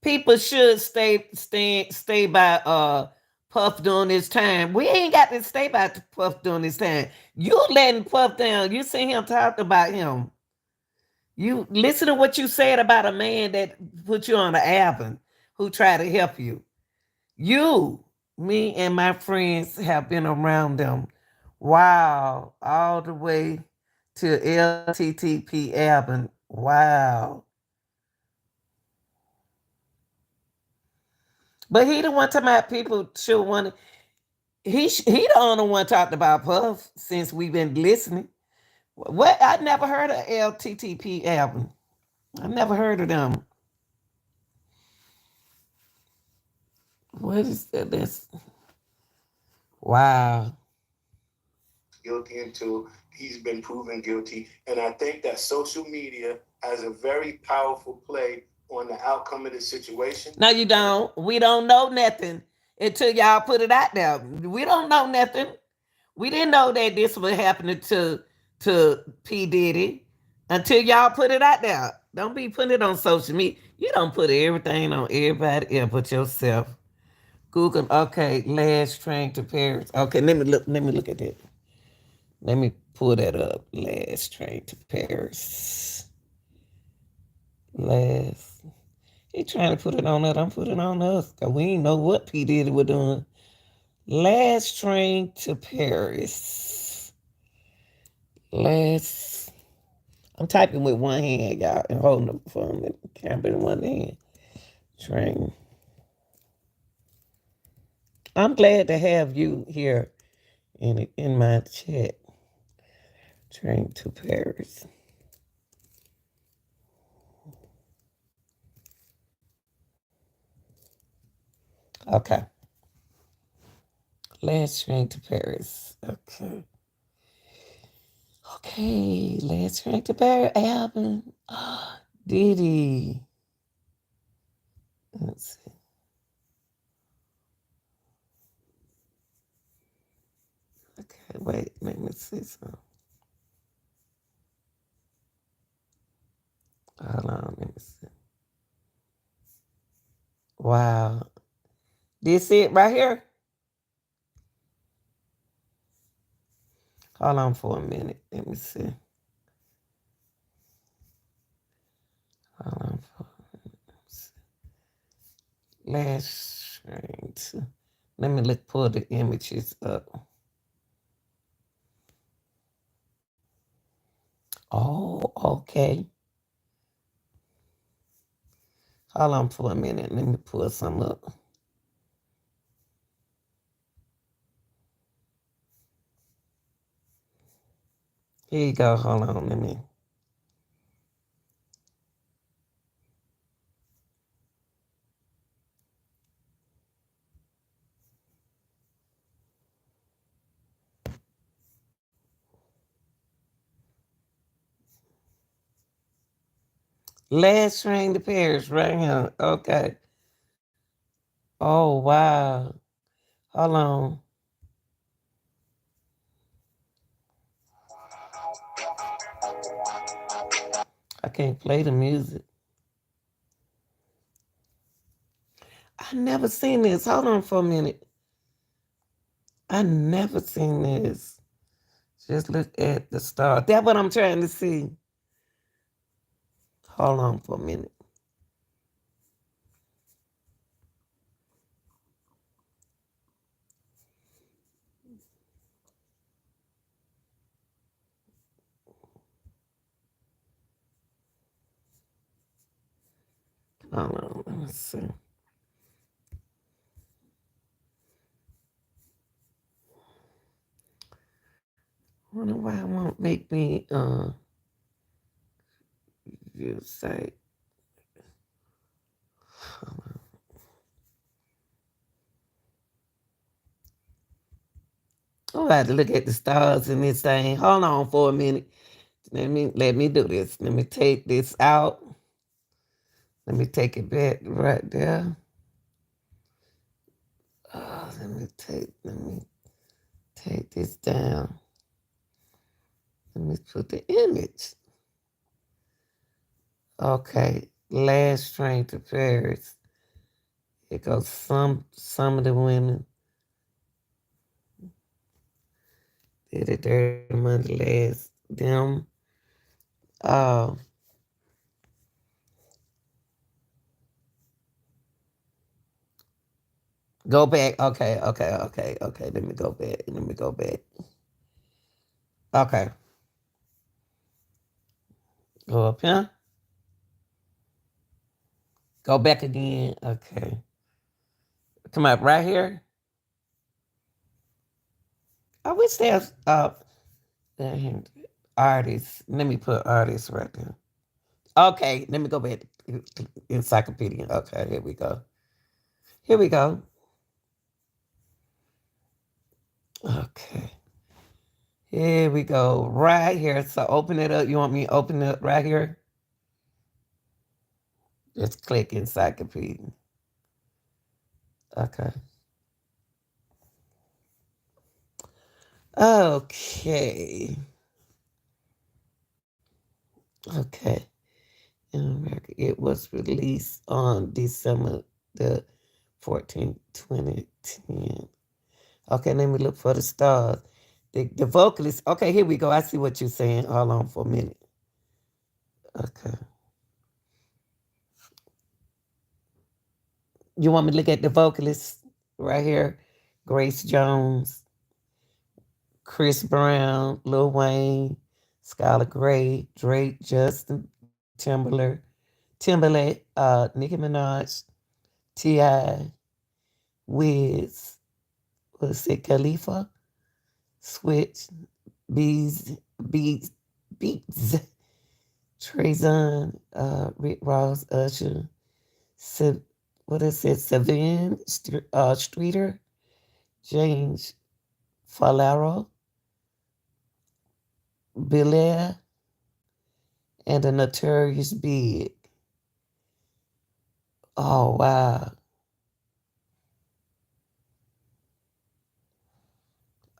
people should stay by Puff during this time? We ain't got to stay by Puff during this time. You letting Puff down. You see him talk about him. You listen to what you said about a man that put you on the album who tried to help you. Me and my friends have been around them Wow. All the way to LTTP album. Wow. But he the one talking about people should want to. He the only one talked about Puff since we've been listening. What I never heard of LTTP album. I never heard of them. What is that? That's wow. Guilty until he's been proven guilty. And I think that social media has a very powerful play on the outcome of the situation. No, you don't. We don't know nothing until y'all put it out there. We don't know nothing. We didn't know that this was happening to P Diddy until y'all put it out there. Don't be putting it on social media. You don't put everything on everybody else but yourself. Google. Okay, last train to Paris. Okay, let me look. Let me look at that. Let me pull that up. Last train to Paris. Last. He trying to put it on that. I'm putting it on us. Cause we ain't know what P Diddy was doing. Last train to Paris. Last. I'm typing with one hand, y'all, and holding the phone, the camera in one hand. Train. I'm glad to have you here in my chat. Train to Paris. Okay. Last train to Paris. Okay. Okay. Last train to Paris album. Diddy. Let's see. Okay, wait, let me see something. Hold on, let me see. Wow. This it right here? Hold on for a minute. Let me see. Hold on for a minute. Let me see. Last train to. Let me look, pull the images up. Oh, okay. Hold on for a minute. Let me pull some up. Here you go. Hold on. Let me. Last train to Paris, right here. Okay. Oh, wow. Hold on. I can't play the music. I never seen this. Hold on for a minute. I never seen this. Just look at the star. That's what I'm trying to see. Hold on for a minute. Hold on. Let me see. I wonder why it won't make me view site. I'm about to look at the stars in this thing. Hold on for a minute. Let me do this. Let me take this out. Let me take it back right there. Oh, let me take this down. Let me put the image. Okay. Last train to Paris. It goes some of the women did it dirty money last. Them. Oh. Go back. Okay. Let me go back. Okay. Go up here. Go back again. Okay. Come up right here. I wish there's artists. Let me put artists right there. Okay, let me go back to encyclopedia. Okay, here we go. Here we go. Okay. Here we go. Right here. So open it up. You want me to open it up right here? Just click encyclopedia. Okay. Okay. Okay. In America, it was released on December the 14th, 2010. Okay, let me look for the stars. The vocalist. Okay, here we go. I see what you're saying. Hold on for a minute. Okay. You want me to look at the vocalists right here? Grace Jones, Chris Brown, Lil Wayne, Skylar Grey, Drake, Justin Timberlake, Nicki Minaj, T.I., Wiz, what's it, Khalifa, Switch, Beats, Trayvon, Rick Ross, Usher, what is it, Savin, Streeter, James Falaro, Belair, and the Notorious Big. Oh, wow.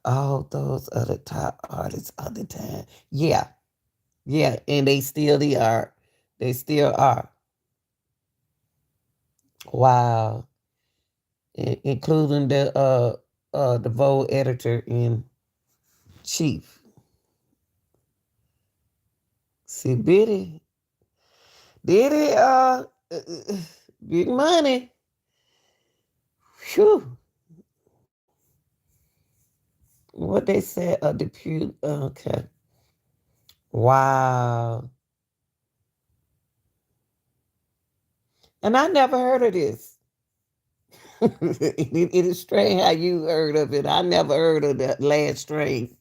All those are the top artists of the time. Yeah. Yeah. And they still are. They still are. Wow. Including the Vogue editor in chief. See, Biddy, big money. Phew. What they said, a depute. Okay. Wow. And I never heard of this. It is strange how you heard of it. I never heard of that last strain.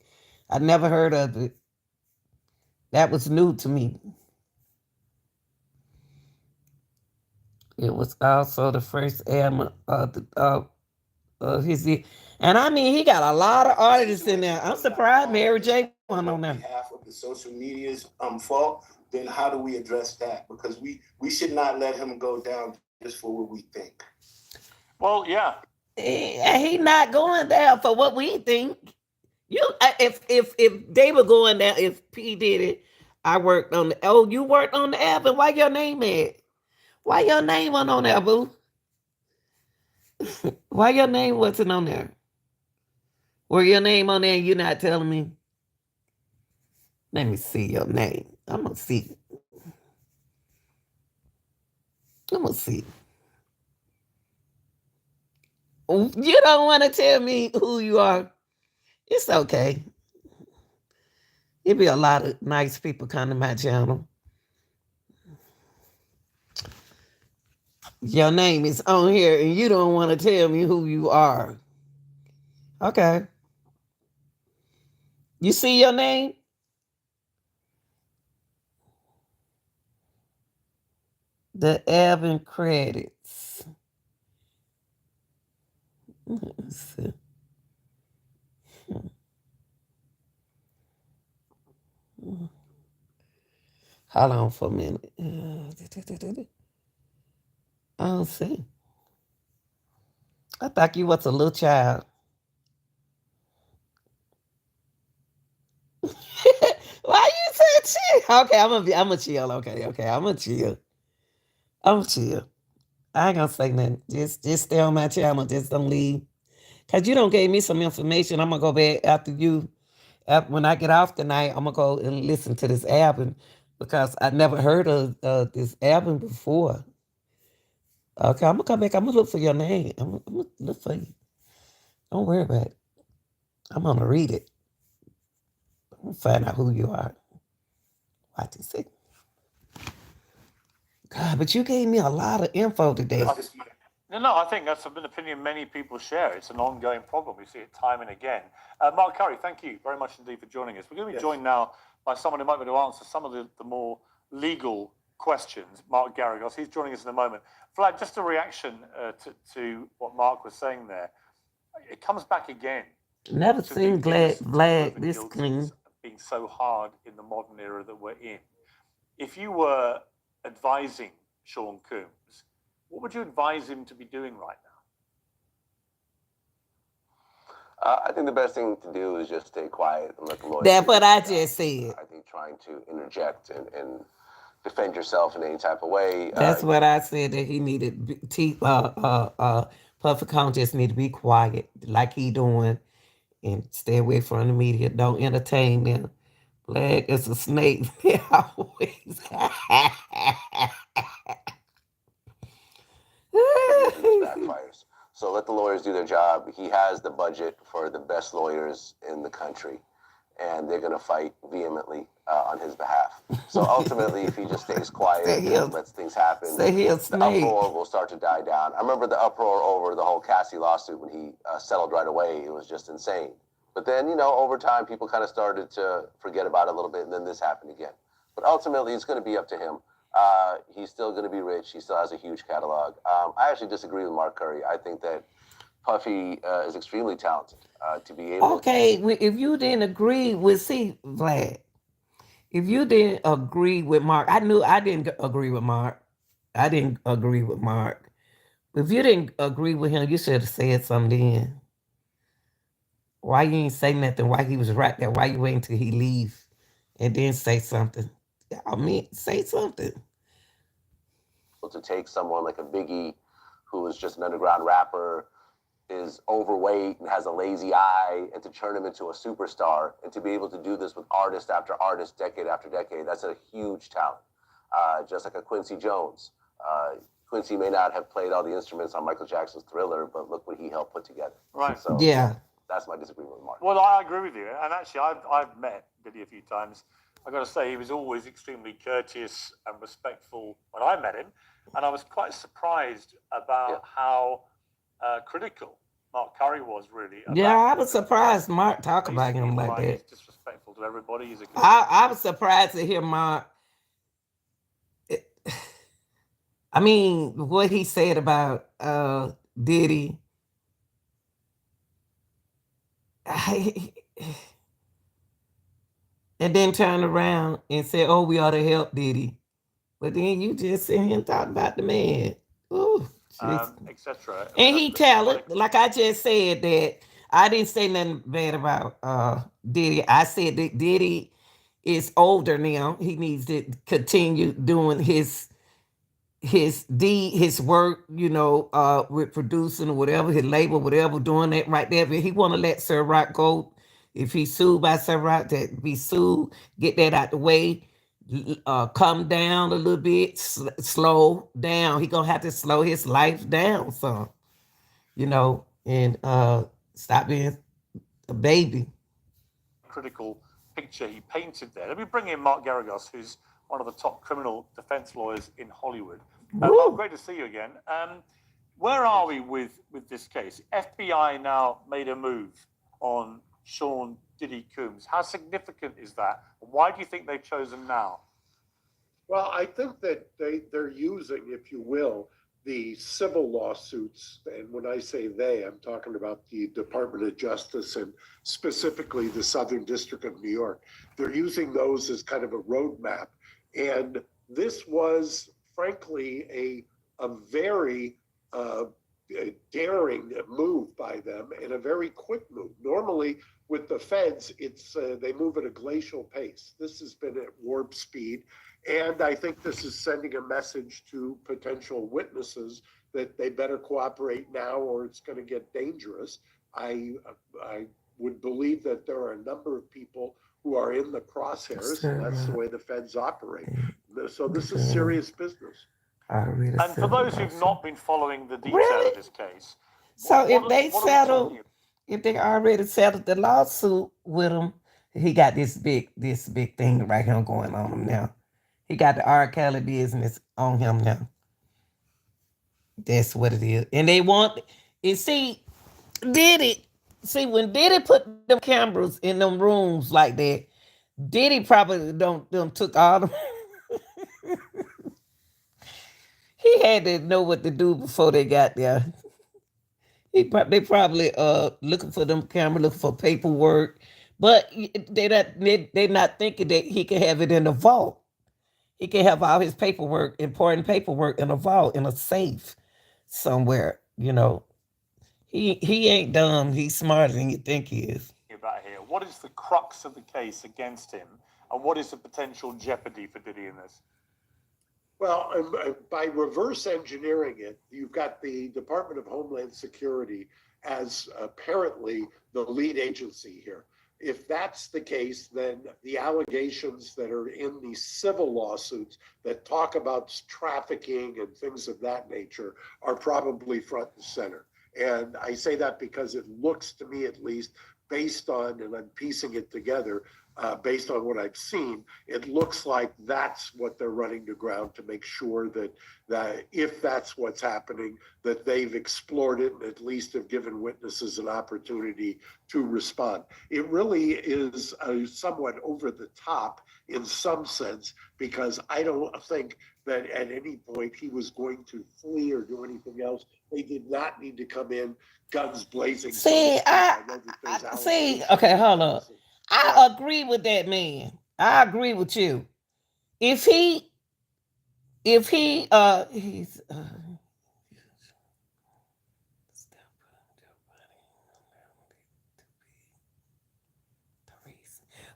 I never heard of it. That was new to me. It was also the first album of his. And I mean, he got a lot of artists in there. I'm surprised Mary J. wasn't on there. Half of the social media's fault. Then how do we address that? Because we should not let him go down just for what we think. Well, yeah. He not going down for what we think. If they were going down, if P did it, I worked on the. Oh, you worked on the album. Why your name at? Why your name wasn't on there, boo? Why your name wasn't on there? Were your name on there and you're not telling me? Let me see your name. I'm going to see. I'm going to see. You don't want to tell me who you are. It's okay. It'd be a lot of nice people come to my channel. Your name is on here and you don't want to tell me who you are. Okay. You see your name? The album credits. Let's see. Hold on for a minute. I don't see. I thought you was a little child. Why you say chill? Okay, I'm gonna chill. Okay, I'm gonna chill. I'm gonna chill. I ain't gonna say nothing. Just stay on my channel. Just don't leave. Cause you don't gave me some information. I'm gonna go back after you. When I get off tonight, I'm gonna go and listen to this album because I never heard of this album before. Okay, I'm gonna come back. I'm gonna look for your name. I'm gonna look for you. Don't worry about it. I'm gonna read it. We'll find out who you are. Watch and see. God, but you gave me a lot of info today. No, I think that's an opinion many people share. It's an ongoing problem. We see it time and again. Mark Curry, thank you very much indeed for joining us. We're going to be joined now by someone who might be able to answer some of the more legal questions, Mark Garagos. He's joining us in a moment. Vlad, just a reaction to what Mark was saying there. It comes back again. Never seen Vlad this clean. Being so hard in the modern era that we're in. If you were advising Sean Combs, what would you advise him to be doing right now? I think the best thing to do is just stay quiet and let the lawyers. That's what I just said. I think trying to interject and defend yourself in any type of way. That's what I said, that he needed. Puffy Combs just need to be quiet, like he doing, and stay away from the media. Don't entertain them. Black is a snake. They always. Backfires. So let the lawyers do their job. He has the budget for the best lawyers in the country, and they're going to fight vehemently on his behalf. So ultimately, if he just stays quiet and lets things happen, the uproar will start to die down. I remember the uproar over the whole Cassie lawsuit when he settled right away. It was just insane. But then, over time, people kind of started to forget about it a little bit, and then this happened again. But ultimately, it's going to be up to him. He's still going to be rich. He still has a huge catalog. I actually disagree with Mark Curry. I think that Puffy is extremely talented to be able if you didn't agree with, Vlad, if you didn't agree with Mark, I didn't agree with Mark. I didn't agree with Mark. If you didn't agree with him, you should have said something then. Why you ain't say nothing? Why he was right there? Why you waiting till he leave and then say something? I mean, say something. To take someone like a Biggie, who is just an underground rapper, is overweight and has a lazy eye, and to turn him into a superstar, and to be able to do this with artist after artist, decade after decade, that's a huge talent. Just like a Quincy Jones. Quincy may not have played all the instruments on Michael Jackson's Thriller, but look what he helped put together. Right. So, yeah. That's my disagreement with Mark. Well, I agree with you. And actually, I've met Diddy a few times. I've got to say, he was always extremely courteous and respectful when I met him. And I was quite surprised about how critical Mark Curry was, really. I was surprised Mark talk about him like that. He's disrespectful to everybody. He's I was surprised to hear Mark. I mean, what he said about Diddy. And then turn around and say, "Oh, we ought to help Diddy," but then you just sit here and talk about the man, etc. And he tell it like I just said that I didn't say nothing bad about Diddy. I said that Diddy is older now. He needs to continue doing his work, with producing or whatever, his label, whatever, doing that right there. But he want to let Sir Rock go. If he's sued by Sir Rock, that be sued, get that out the way, come down a little bit, slow down. He gonna have to slow his life down some, and stop being a baby. Critical picture he painted there. Let me bring in Mark Garagos, who's one of the top criminal defense lawyers in Hollywood. Mark, great to see you again. Where are we with this case? FBI now made a move on Sean Diddy Combs. How significant is that? Why do you think they've chosen now? Well, I think that they're using, if you will, the civil lawsuits. And when I say they, I'm talking about the Department of Justice and specifically the Southern District of New York. They're using those as kind of a roadmap. And this was, frankly, a very daring move by them and a very quick move. Normally, with the feds, it's they move at a glacial pace. This has been at warp speed. And I think this is sending a message to potential witnesses that they better cooperate now or it's going to get dangerous. I would believe that there are a number of people who are in the crosshairs, and that's the way the feds operate. So this is serious business. And for those who've not been following the detail of this case, if they already settled the lawsuit with him, He got this big thing right here going on him now. He got the R. Kelly business on him now. That's what it is. And they want and see, Diddy, see when Diddy put them cameras in them rooms like that, Diddy probably don't them took all them. He had to know what to do before they got there. They probably looking for them camera, looking for paperwork, but they not thinking that he can have it in a vault. He can have all his paperwork, important paperwork, in a vault in a safe somewhere. He ain't dumb. He's smarter than you think he is. About here, what is the crux of the case against him, and what is the potential jeopardy for Diddy in this? Well, by reverse engineering it, you've got the Department of Homeland Security as apparently the lead agency here. If that's the case, then the allegations that are in these civil lawsuits that talk about trafficking and things of that nature are probably front and center. And I say that because it looks to me, at least, based on, and I'm piecing it together, based on what I've seen, it looks like that's what they're running to ground to make sure that if that's what's happening, that they've explored it and at least have given witnesses an opportunity to respond. It really is somewhat over the top in some sense, because I don't think that at any point he was going to flee or do anything else. They did not need to come in guns blazing. See, okay, hold on. I agree with that man. I agree with you. If he's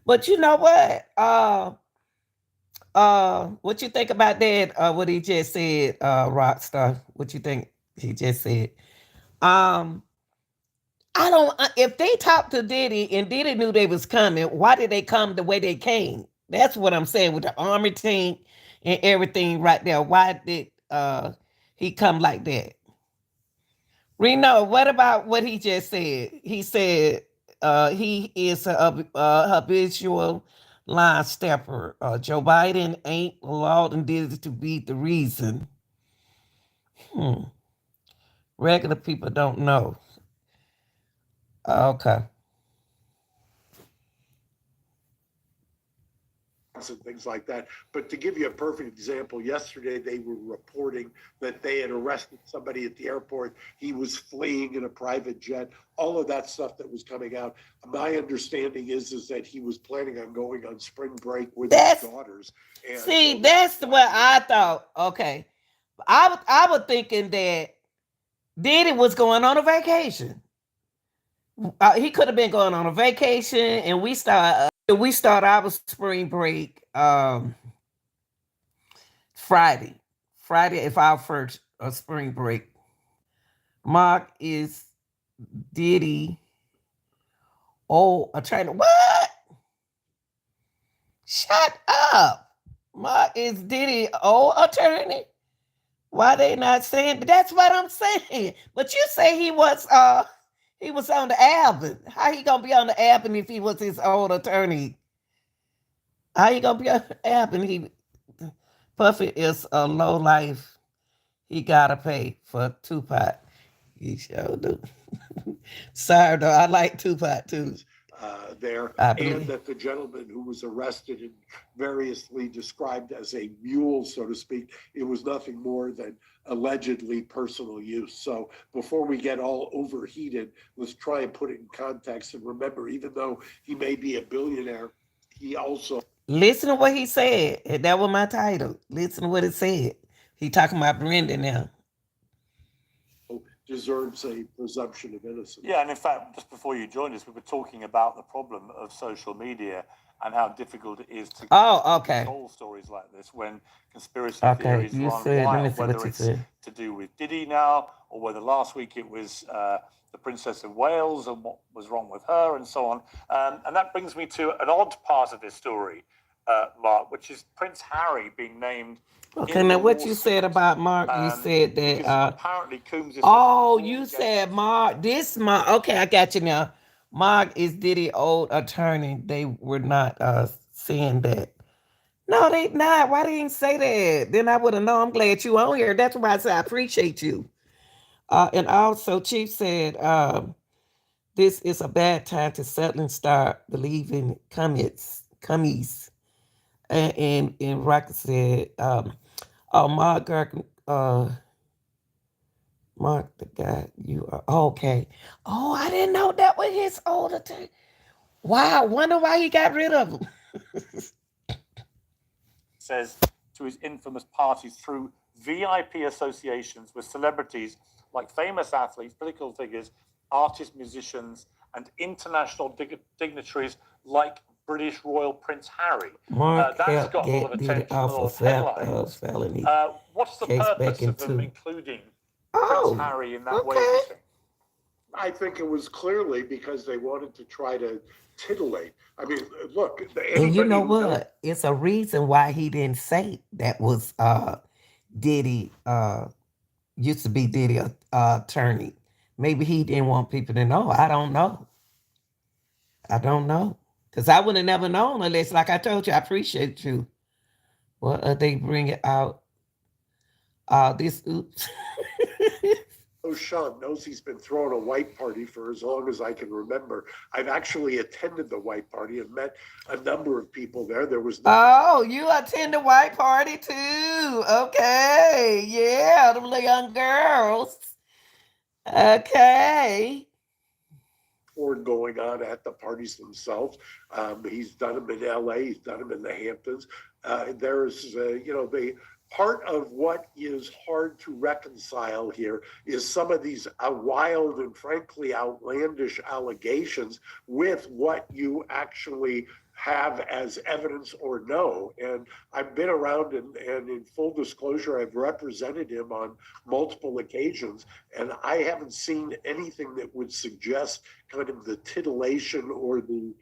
but you know what you think about that? What he just said, Rockstar? What you think he just said? I don't. If they talked to Diddy and Diddy knew they was coming, why did they come the way they came? That's what I'm saying with the army tank and everything right there. Why did he come like that? Reno, what about what he just said? He said he is a habitual line stepper. Joe Biden ain't allowed and did to be the reason. Regular people don't know. Okay. And things like that. But to give you a perfect example, yesterday they were reporting that they had arrested somebody at the airport. He was fleeing in a private jet. All of that stuff that was coming out. My understanding is that he was planning on going on spring break with his daughters. And see, that's what I thought. Okay. I was thinking that Diddy was going on a vacation. He could have been going on a vacation, and we start our spring break Friday. Friday is our first spring break. Mark is Diddy. Oh, attorney. What? Shut up. Mark is Diddy. Oh, attorney. Why they not saying? That's what I'm saying. But you say he was on the album. How he gonna be on the album if he was his old attorney? How he gonna be on the album? Puffy is a low life. He gotta pay for Tupac. He sure do. Sorry though, I like Tupac too. There, and that the gentleman who was arrested and variously described as a mule, so to speak, it was nothing more than allegedly personal use. So before we get all overheated, let's try and put it in context. And remember, even though he may be a billionaire, he also... Listen to what he said. That was my title. Listen to what it said. He talking about Brenda now. Deserves a presumption of innocence. Yeah, and in fact, just before you joined us, we were talking about the problem of social media and how difficult it is to control stories like this when conspiracy theories run wild, whether it's to do with Diddy now, or whether last week it was the Princess of Wales and what was wrong with her and so on. And that brings me to an odd part of this story, Mark, which is Prince Harry being named. Okay, now what you said about Mark, you said that apparently Combs is you said Mark, okay, I got you now. Mark is Diddy old attorney. They were not saying that. No, they not. Why they didn't say that? Then I would have known. I'm glad you on here. That's why I said I appreciate you. And also, Chief said, this is a bad time to settle and start believing commies. And Rocket said, oh, Mark the guy, you are okay. Oh, I didn't know that was his older time. Wow, wonder why he got rid of him. Says to his infamous parties through VIP associations with celebrities like famous athletes, political figures, artists, musicians, and international dignitaries like British Royal Prince Harry. Mark That's got a lot of did attention, a lot of headlines. felony. What's the Case purpose back of them into- including Oh, Prince Harry in that way? okay. Do you think? I think it was clearly because they wanted to try to titillate. I mean, look, And you know anybody who knows- what? It's a reason why he didn't say that was Diddy used to be Diddy attorney. Maybe he didn't want people to know. I don't know. Because I would have never known unless, like I told you, I appreciate you. What are they bringing out? This oops. Sean knows he's been throwing a white party for as long as I can remember. I've actually attended the white party and met a number of people there. There was Oh, you attend the white party too. Okay. Yeah, the little young girls. Okay. going on at the parties themselves. He's done them in LA, he's done them in the Hamptons. There's, the part of what is hard to reconcile here is some of these wild and frankly outlandish allegations with what you actually have as evidence or no. And I've been around and in full disclosure, I've represented him on multiple occasions, and I haven't seen anything that would suggest kind of the titillation or the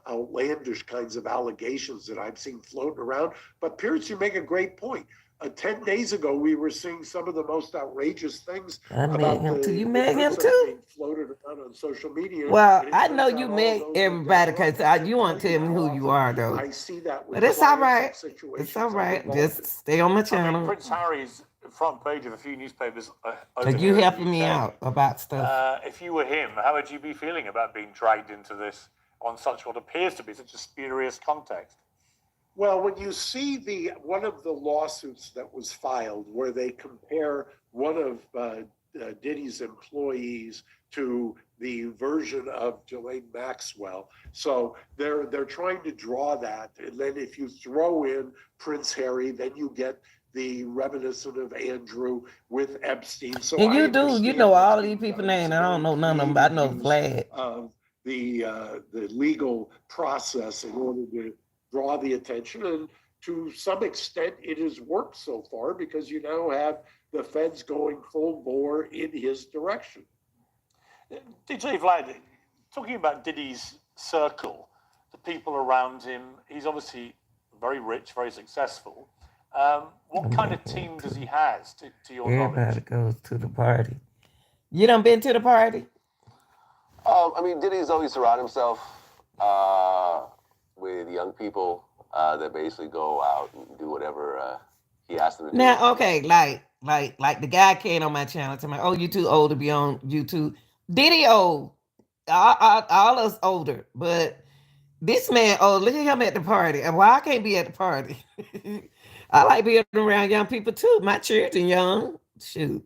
outlandish kinds of allegations that I've seen floating around. But Pierce, you make a great point. 10 days ago, we were seeing some of the most outrageous things about him too. You the met him person too? being floated around on social media. Well, And it I turns know out you all met those everybody that because you want to tell me who you are, though. I see that with But it's all clients right. and situations It's all I'm right. involved in. Just stay on my I mean, channel. Prince Harry's front page of a few newspapers. Over Because here you in the helping me UK. out about stuff. If you were him, how would you be feeling about being dragged into this on such what appears to be such a spurious context? Well, when you see one of the lawsuits that was filed where they compare one of Diddy's employees to the version of Ghislaine Maxwell, so they're trying to draw that, and then if you throw in Prince Harry, then you get the reminiscent of Andrew with Epstein. So And you I do, you understand know what's all of being these people done. It's names. a I don't very know none of them. I know creative Vlad. use of the legal process in order to draw the attention, and to some extent it has worked so far because you now have the feds going full bore in his direction. DJ Vlad, talking about Diddy's circle, the people around him, he's obviously very rich, very successful. What kind of team does he has to your Everybody knowledge? goes to the party. You done been to the party? I mean, Diddy's always surrounded himself with young people that basically go out and do whatever he asks them to do. Now, okay, like the guy came on my channel to me, oh, you too old to be on YouTube. Diddy old. All us older, but this man, oh, look at him at the party. And why I can't be at the party? I like being around young people too. My children young. Shoot.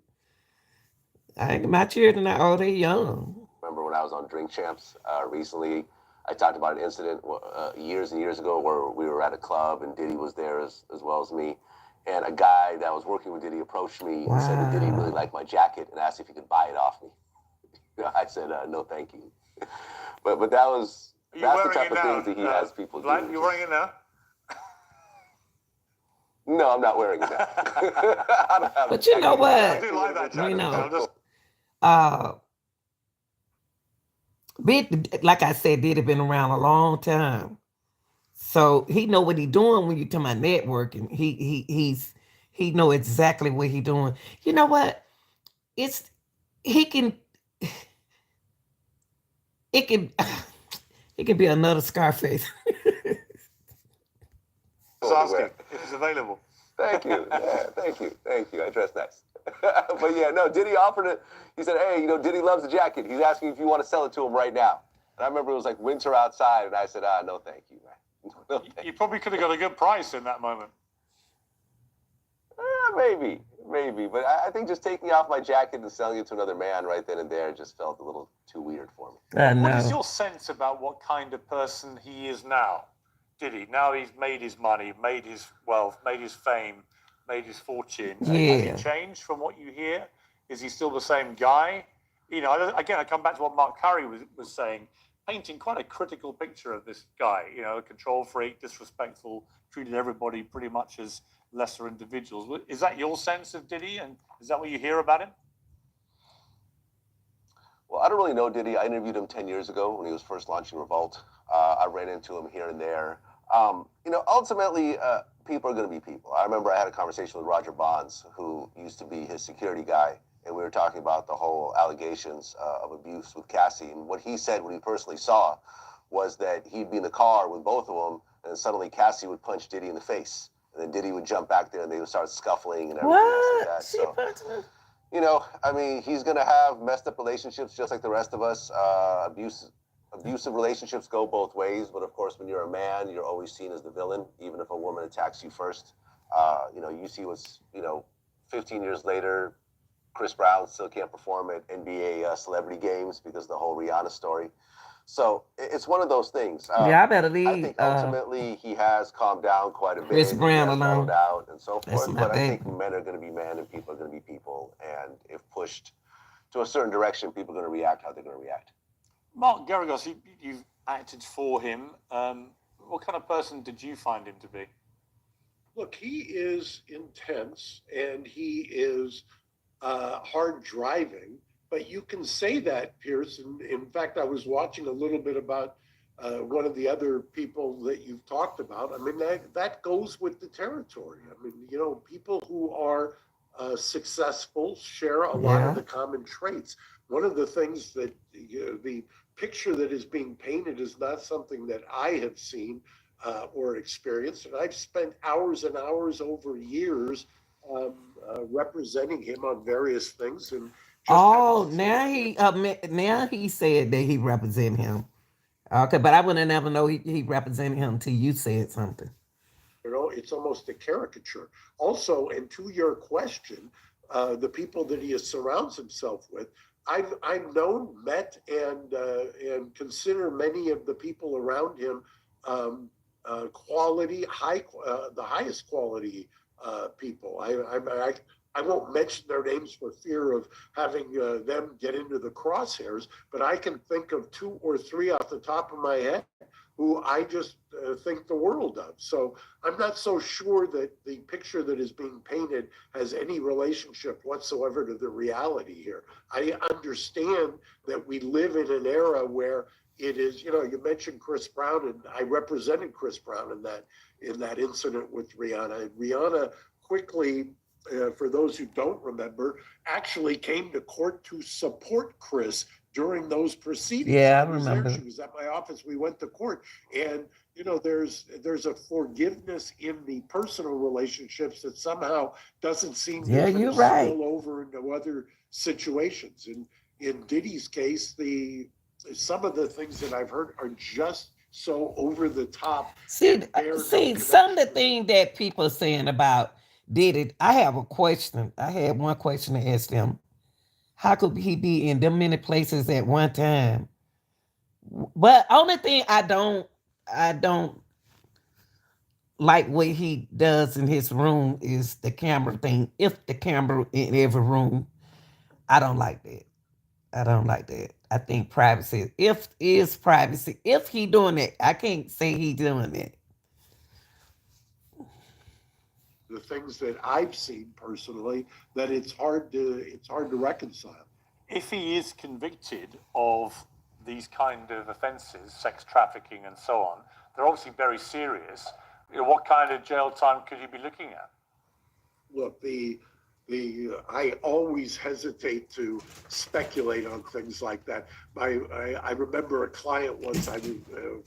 My children are old, they young. Remember when I was on Drink Champs recently, I talked about an incident years and years ago where we were at a club and Diddy was there as well as me. And a guy that was working with Diddy approached me and said that Diddy really liked my jacket and asked if he could buy it off me. I said, no, thank you. But that's the type of things that he has people Vlad, do. you're wearing it now? No, I'm not wearing it now. I don't have But you know what? I do like that jacket. You know. I'll just- Like I said, Diddy been around a long time. So he know what he doing when you talking about networking. He know exactly what he doing. You know what? He can it can it can be another Scarface. Just asking if it's available. Thank you. Yeah, thank you. Thank you. I dress nice. But yeah, no, Diddy offered it. He said, hey, Diddy loves the jacket. He's asking if you want to sell it to him right now. And I remember it was like winter outside, and I said, no, thank you, man. No, thank You probably could have got a good price in that moment. Maybe. But I think just taking off my jacket and selling it to another man right then and there just felt a little too weird for me. I know. What is your sense about what kind of person he is now? Diddy, now he's made his money, made his wealth, made his fame, made his fortune. Yeah. Has he changed from what you hear? Is he still the same guy? Again, I come back to what Mark Curry was saying, painting quite a critical picture of this guy, a control freak, disrespectful, treated everybody pretty much as lesser individuals. Is that your sense of Diddy, and is that what you hear about him? Well, I don't really know Diddy. I interviewed him 10 years ago when he was first launching Revolt. I ran into him here and there. Ultimately, people are going to be people. I remember I had a conversation with Roger Bonds, who used to be his security guy, and we were talking about the whole allegations of abuse with Cassie. And what he said, what he personally saw, was that he'd be in the car with both of them, and suddenly Cassie would punch Diddy in the face. And then Diddy would jump back there, and they would start scuffling and everything else like that. She So, punched him? he's going to have messed up relationships just like the rest of us. Abusive relationships go both ways, but of course, when you're a man, you're always seen as the villain, even if a woman attacks you first. You see what's, 15 years later, Chris Brown still can't perform at NBA celebrity games because of the whole Rihanna story. So it's one of those things. Yeah, I better leave. I think ultimately he has calmed down quite a bit. Chris Brown he has alone. mellowed out and so That's forth. my But I baby. think men are going to be men and people are going to be people. And if pushed to a certain direction, people are going to react how they're going to react. Mark Geragos, you've acted for him. What kind of person did you find him to be? Look, he is intense and he is hard driving, but you can say that, Pierce. And in fact, I was watching a little bit about one of the other people that you've talked about. I mean, that goes with the territory. I mean, people who are successful share a lot of the common traits. One of the things that the picture that is being painted is not something that I have seen or experienced. And I've spent hours and hours over years representing him on various things. And now he said that he represented him. Okay, but I wouldn't ever know he represented him until you said something. It's almost a caricature. Also, and to your question, the people that he surrounds himself with, I've known, met, and consider many of the people around him quality, the highest quality people. I won't mention their names for fear of having them get into the crosshairs, but I can think of 2 or 3 off the top of my head who I just think the world of. So I'm not so sure that the picture that is being painted has any relationship whatsoever to the reality here. I understand that we live in an era where it is, you mentioned Chris Brown, and I represented Chris Brown in that incident with Rihanna. And Rihanna quickly, for those who don't remember, actually came to court to support Chris during those proceedings. Yeah, I was there. remember. She was at my office. We went to court, and there's a forgiveness in the personal relationships that somehow doesn't seem to you're right. spill over into other situations. And in Diddy's case, some of the things that I've heard are just so over the top. See, some of the things that people are saying about Diddy, I have a question. I had one question to ask them. How could he be in them many places at one time? But only thing I don't like what he does in his room is the camera thing. If the camera in every room, I don't like that. I think privacy is privacy. If he doing it, I can't say he doing it. The things that I've seen personally, that it's hard to reconcile. If he is convicted of these kind of offences, sex trafficking and so on, they're obviously very serious. What kind of jail time could he be looking at? Look, the I always hesitate to speculate on things like that. I remember a client once.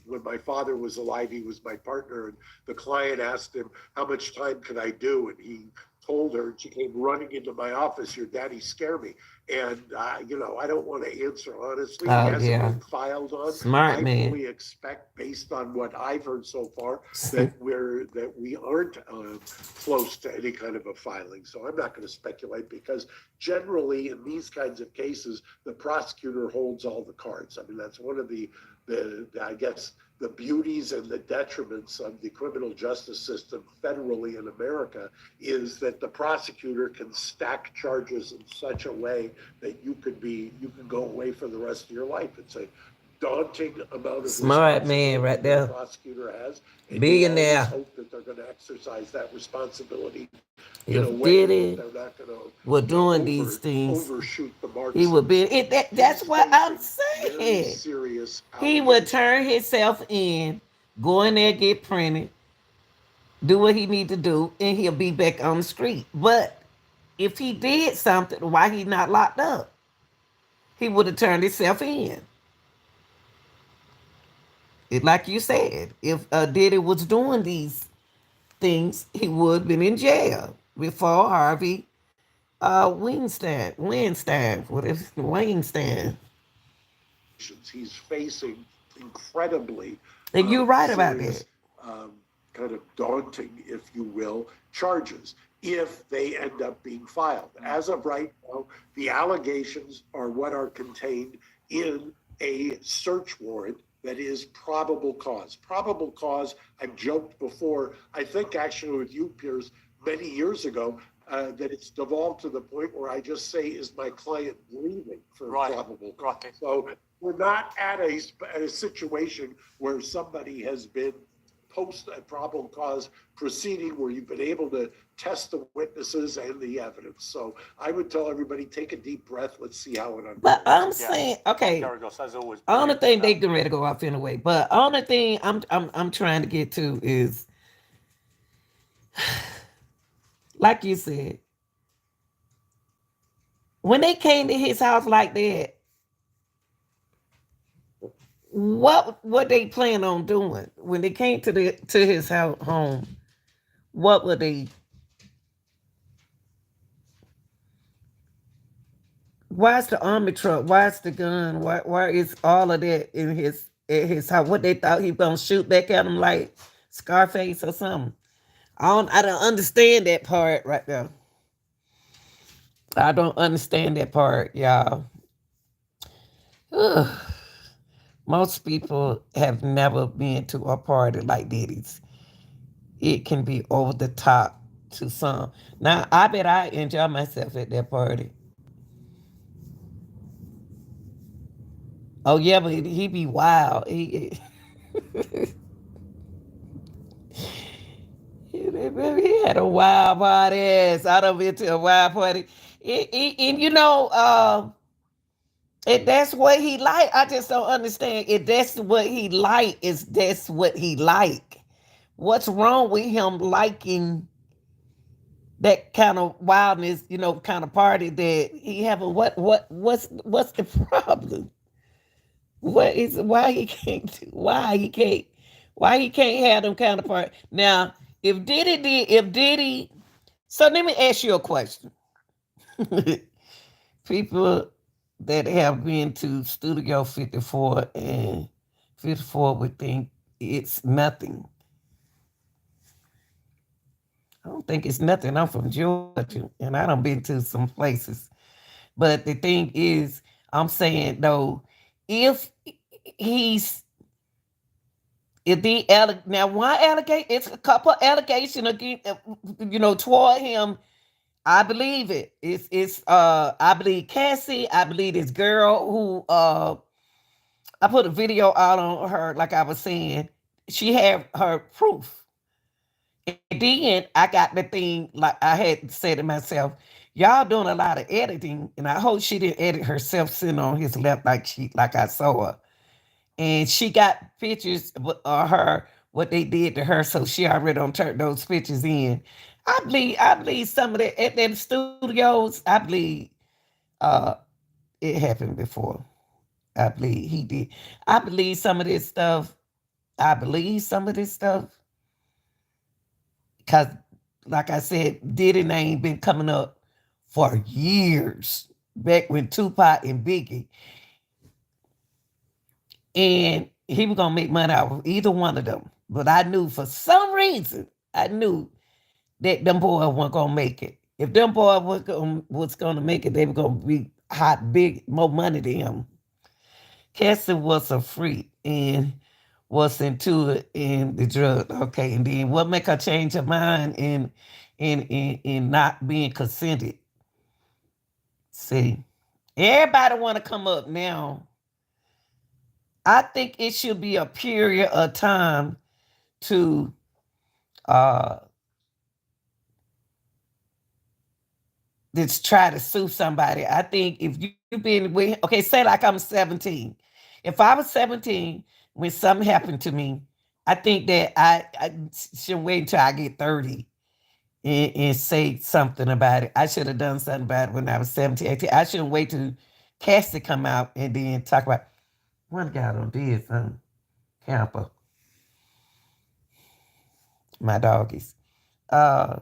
When my father was alive, he was my partner, and the client asked him how much time could I do, and he told her, and she came running into my office. Your daddy scared me, and I don't want to answer honestly. He Oh hasn't yeah, been filed on. smart I man. fully expect, based on what I've heard so far, that we aren't close to any kind of a filing. So I'm not going to speculate, because generally in these kinds of cases, the prosecutor holds all the cards. I mean, that's one of the I guess the beauties and the detriments of the criminal justice system federally in America, is that the prosecutor can stack charges in such a way that you can go away for the rest of your life. It's a daunting amount of Smart man responsibility right that a there. prosecutor has, and you always Billionaire. hope that they're going to exercise that responsibility in a If way that Diddy they're not going to, were doing these things, overshoot the he mark, so would to be. speak. That's He's what I'm facing very saying. serious He would allegations. turn himself in, go in there, get printed, do what he need to do, and he'll be back on the street. But if he did something, why he not locked up? He would have turned himself in. Like you said, if Diddy was doing these things, he would have been in jail before Harvey Weinstein, what is Weinstein? He's facing incredibly And you're right about that. serious, um, kind of daunting, if you will, charges if they end up being filed. As of right now, the allegations are what are contained in a search warrant that is probable cause. Probable cause, I've joked before, I think actually with you, Piers, many years ago, that it's devolved to the point where I just say, is my client breathing, for probable cause. Right. So we're not at a situation where somebody has been post a probable cause proceeding, where you've been able to test the witnesses and the evidence. So I would tell everybody, take a deep breath. Let's see how it But I'm unfolds. saying, okay, Garagos, as always, only brilliant. thing they getting ready to go off anyway. But only thing I'm trying to get to is, like you said, when they came to his house like that, what they plan on doing when they came to his house home? What were they? Why's the army truck? Why's the gun? Why is all of that in his house? What they thought he was gonna shoot back at him like Scarface or something? I don't understand that part right there. I don't understand that part, y'all. Ugh. Most people have never been to a party like Diddy's. It can be over the top to some. Now, I bet I enjoy myself at that party. Oh yeah, but he be wild. He had a wild party. I done been to a wild party. And if that's what he like, I just don't understand. If that's what he like, is that's what he like. What's wrong with him liking that kind of wildness, kind of party that he having? What's the problem? What is why he can't have them kind of party? Now, if Diddy, so let me ask you a question. People that have been to Studio 54 and 54 would think it's nothing. I don't think it's nothing. I'm from Georgia and I done been to some places. But the thing is, I'm saying though, if he's if the now one allegation, it's a couple allegation against toward him. I believe it. It's I believe Cassie, I believe this girl who I put a video out on her, like I was saying. She had her proof. And then I got the thing, like I had said to myself, y'all doing a lot of editing, and I hope she didn't edit herself sitting on his lap like I saw her. And she got pictures of her what they did to her, so she already don't turn those pictures in. I believe some of that at them studios. I believe uh it happened before. I believe he did. I believe some of this stuff. I believe some of this stuff because, like I said, Diddy name been coming up for years. Back when Tupac and Biggie, and he was gonna make money out of either one of them. But I knew for some reason, I knew that them boys weren't gonna make it. If them boys was gonna make it, they were gonna be hot, big, more money than him. Cassie was a freak and was into it in the drug. Okay, and then what make her change her mind in not being consented? See, everybody want to come up now. I think it should be a period of time to uh just try to sue somebody. I think if you've been with, okay, say like I'm 17. If I was 17 when something happened to me, I think that I should wait until I get 30 and say something about it. I should have done something about it when I was 17, 18. I shouldn't wait till Cassie come out and then talk about one guy done did something. Camper, my doggies. Uh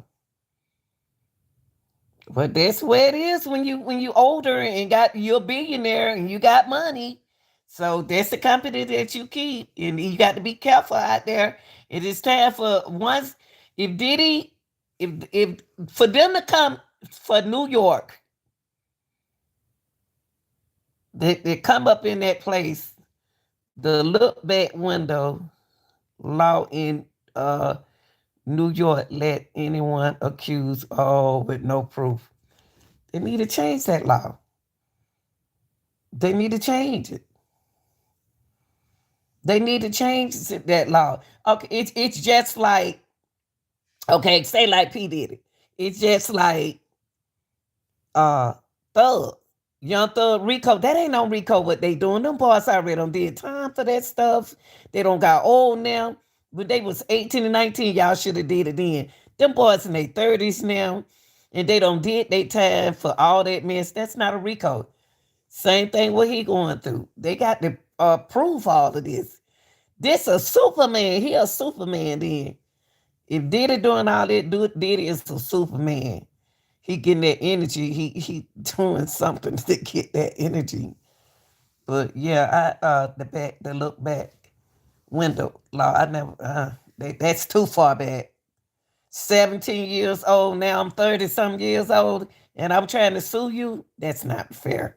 But that's where it is when you older and got you're a billionaire and you got money. So that's the company that you keep, and you got to be careful out there. It is time for once if Diddy, if for them to come for New York, they come up in that place, the look back window law in New York let anyone accuse all with no proof. They need to change that law. They need to change it. They need to change that law. Okay, it's just like, okay, say like P Diddy. It's just like uh Thug. Young Thug Rico. That ain't no Rico what they doing. Them boys already don't did time for that stuff. They don't got old now. When they was 18 and 19, y'all should have did it then. Them boys in their 30s now. And they don't did their time for all that mess. That's not a Rico. Same thing what he going through. They got to prove all of this. This a Superman. He a Superman then. If Diddy doing all that, Diddy is a Superman. He getting that energy. He doing something to get that energy. But yeah, the look back window law. I never. That's too far back. 17 years old now. I'm 30 some years old, and I'm trying to sue you. That's not fair.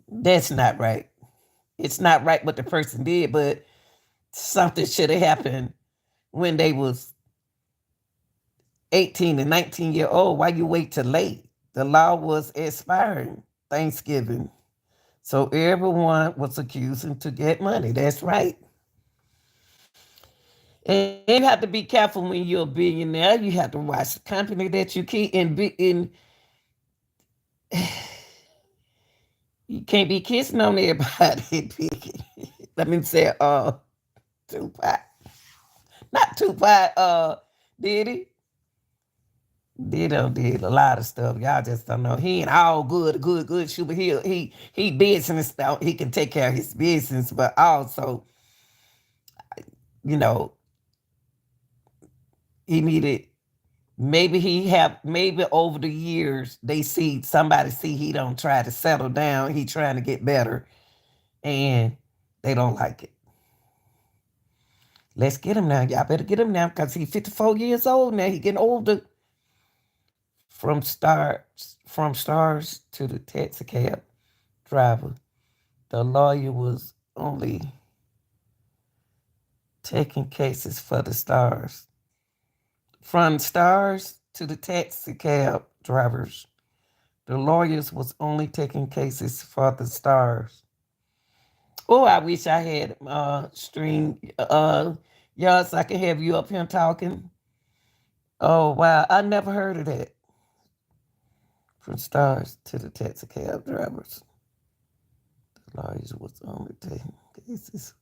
That's not right. It's not right what the person did, but something should have happened when they was 18 and 19-year old. Why you wait till late? The law was expiring Thanksgiving. So everyone was accusing to get money. That's right. And you have to be careful when you're a billionaire. You have to watch the company that you keep in. You can't be kissing on everybody. Let me say Tupac. Not Tupac, Diddy. Did a lot of stuff. Y'all just don't know. He ain't all good shoe, but he business stuff. He can take care of his business, but also, you know, he needed maybe over the years they see somebody see he don't try to settle down. He trying to get better, and they don't like it. Let's get him now. Y'all better get him now because he's 54 years old now. He getting older. From stars to the taxi cab driver, the lawyer was only taking cases for the stars. From stars to the taxi cab drivers, the lawyers was only taking cases for the stars. Oh, I wish I had stream y'all so I can have you up here talking. Oh wow, I never heard of that. From stars to the taxi cab drivers, the lawyers was only taking cases.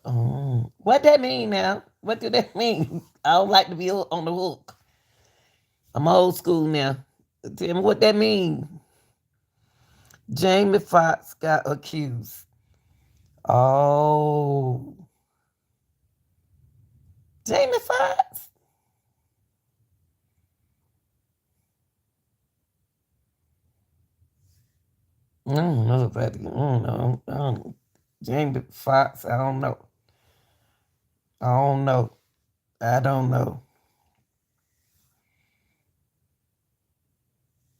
Oh, what that mean now? What do that mean? I don't like to be on the hook. I'm old school now. Tell me what that mean. Jamie Foxx got accused. Oh, Jamie Foxx. I don't know about it. I don't know. I don't, Jamie Foxx. I don't know. I don't know. I don't know.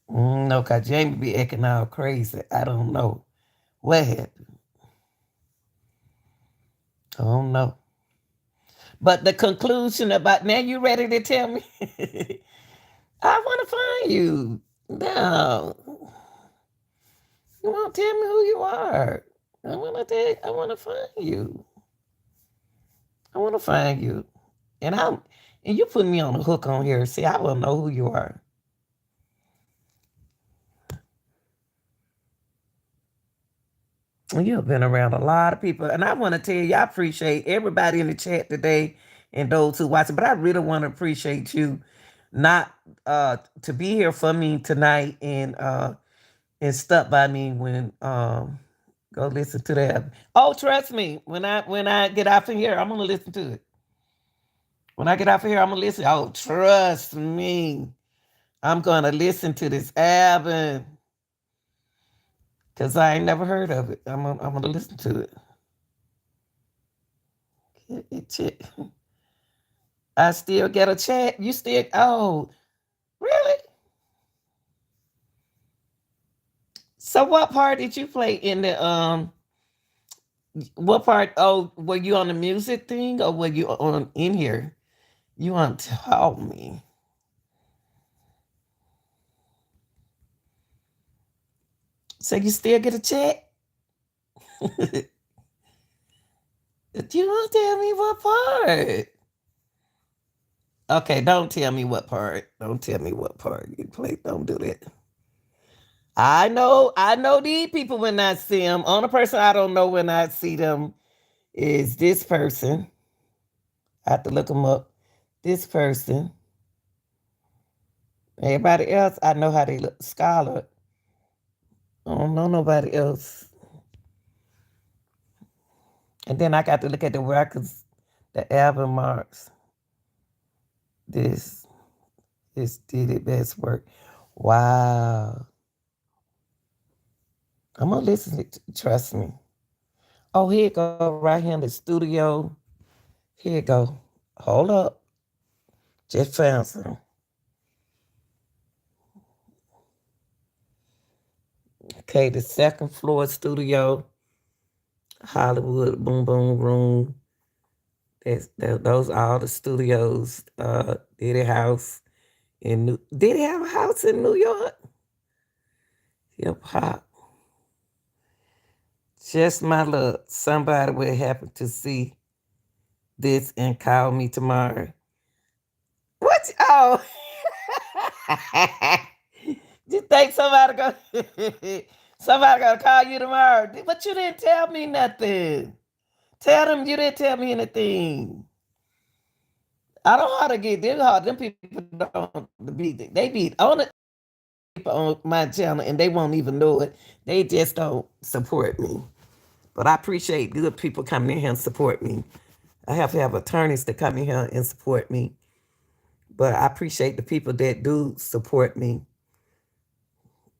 No, cause Jamie be acting all crazy. I don't know what happened. I don't know. But the conclusion about now, you ready to tell me? I want to find you. No, you won't tell me who you are. I want to tell. I want to find you. I want to find you. And you put me on the hook on here. See, I will know who you are. You've been around a lot of people, and I want to tell you, I appreciate everybody in the chat today and those who watch it. But I really want to appreciate you, not to be here for me tonight and stuck by me when go listen to that. Oh, trust me, when I get off of here, I'm gonna listen to it. When I get off of here, I'm gonna listen. Oh, trust me, I'm gonna listen to this album because I ain't never heard of it. I'm gonna listen to it. I still get a chat. You still? Oh, really? So what part did you play in the What part? Oh, were you on the music thing or were you on in here? You want to tell me? So you still get a check? Do you want to tell me what part? Okay, don't tell me what part. Don't tell me what part you play. Don't do that. I know these people when I see them. Only person I don't know when I see them is this person. I have to look them up. This person. Everybody else, I know how they look. Scholar. I don't know nobody else. And then I got to look at the records, the album marks. This did it best work. Wow. I'm gonna listen to trust me. Oh, here you go, right here in the studio. Here you go. Hold up. Just found some. Okay, the second floor studio, Hollywood Boom Boom Room. Those are all the studios. Diddy House did he have a house in New York? Hip hop. Just my luck. Somebody will happen to see this and call me tomorrow. What? Oh. You think somebody gonna call you tomorrow? But you didn't tell me nothing. Tell them you didn't tell me anything. I don't know how to get them hard. Them people don't be they be on it on my channel and they won't even know it. They just don't support me. But I appreciate good people coming in here and support me. I have to have attorneys to come in here and support me. But I appreciate the people that do support me.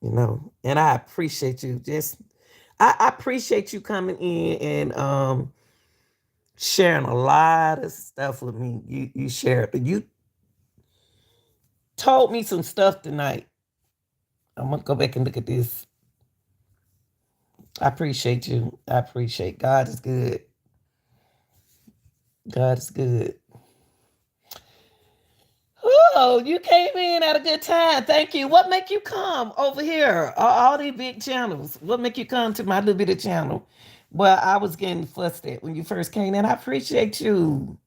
And I appreciate you. I appreciate you coming in and sharing a lot of stuff with me. You shared, you told me some stuff tonight. I'm gonna go back and look at this. I appreciate you. I appreciate God is good. God is good. Oh, you came in at a good time. Thank you. What make you come over here? All these big channels. What make you come to my little bit of channel? Well, I was getting fussed at when you first came in. I appreciate you.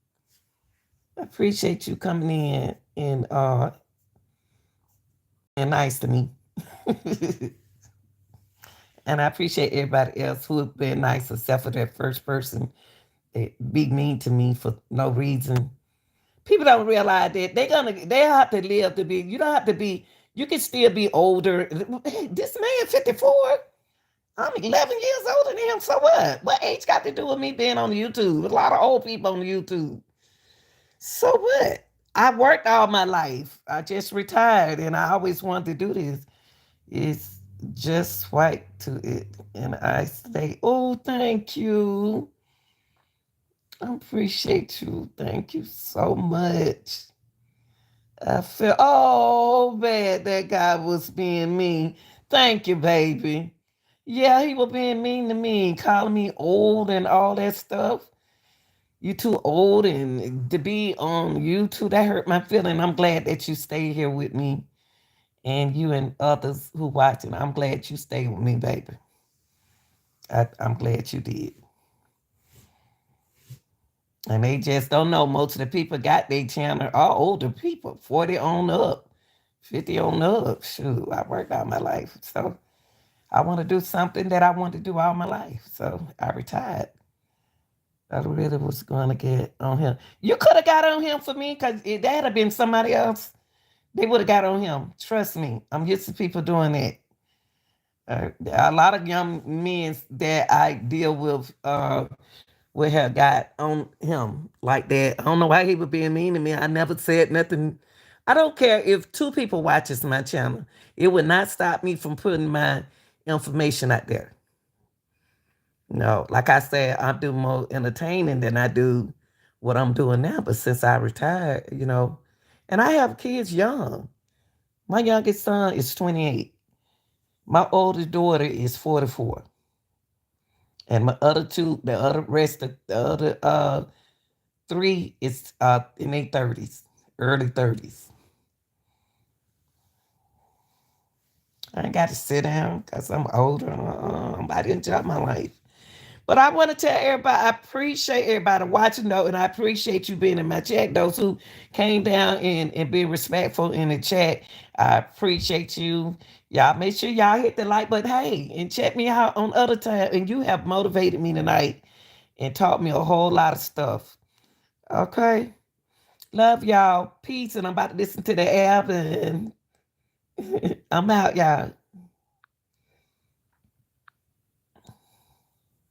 I appreciate you coming in and nice to me. And I appreciate everybody else who have been nice except for that first person be mean to me for no reason. People don't realize that they have to live to be. You don't have to be. You can still be older. Hey, this man 54. I'm 11 years older than him. So what? What age got to do with me being on YouTube? A lot of old people on YouTube. So what? I worked all my life. I just retired, and I always wanted to do this. It's just right to it, and I say, "Oh, thank you. I appreciate you. Thank you so much." I feel oh bad that guy was being mean. Thank you, baby. Yeah, he was being mean to me, calling me old and all that stuff. You too old and to be on YouTube, that hurt my feeling. I'm glad that you stay here with me and you and others who watching. I'm glad you stayed with me, baby. I'm glad you did. And they just don't know. Most of the people got their channel are older people, 40 on up, 50 on up. Shoot, I worked all my life. So I want to do something that I want to do all my life. So I retired. I really was going to get on him. You could have got on him for me because that would have been somebody else. They would have got on him. Trust me. I'm used to people doing that. A lot of young men that I deal with would have got on him like that. I don't know why he was being mean to me. I never said nothing. I don't care if 2 people watches my channel. It would not stop me from putting my information out there. No, like I said, I do more entertaining than I do what I'm doing now. But since I retired, and I have kids young. My youngest son is 28. My oldest daughter is 44. And my other 2, the other 3 is in their 30s, early 30s. I ain't got to sit down because I'm older. I'm about to enjoy my life. But I want to tell everybody, I appreciate everybody watching though, and I appreciate you being in my chat. Those who came down and being respectful in the chat, I appreciate you. Y'all make sure y'all hit the like button. Hey, and check me out on other time. And you have motivated me tonight and taught me a whole lot of stuff. Okay. Love y'all. Peace. And I'm about to listen to the app and I'm out, y'all.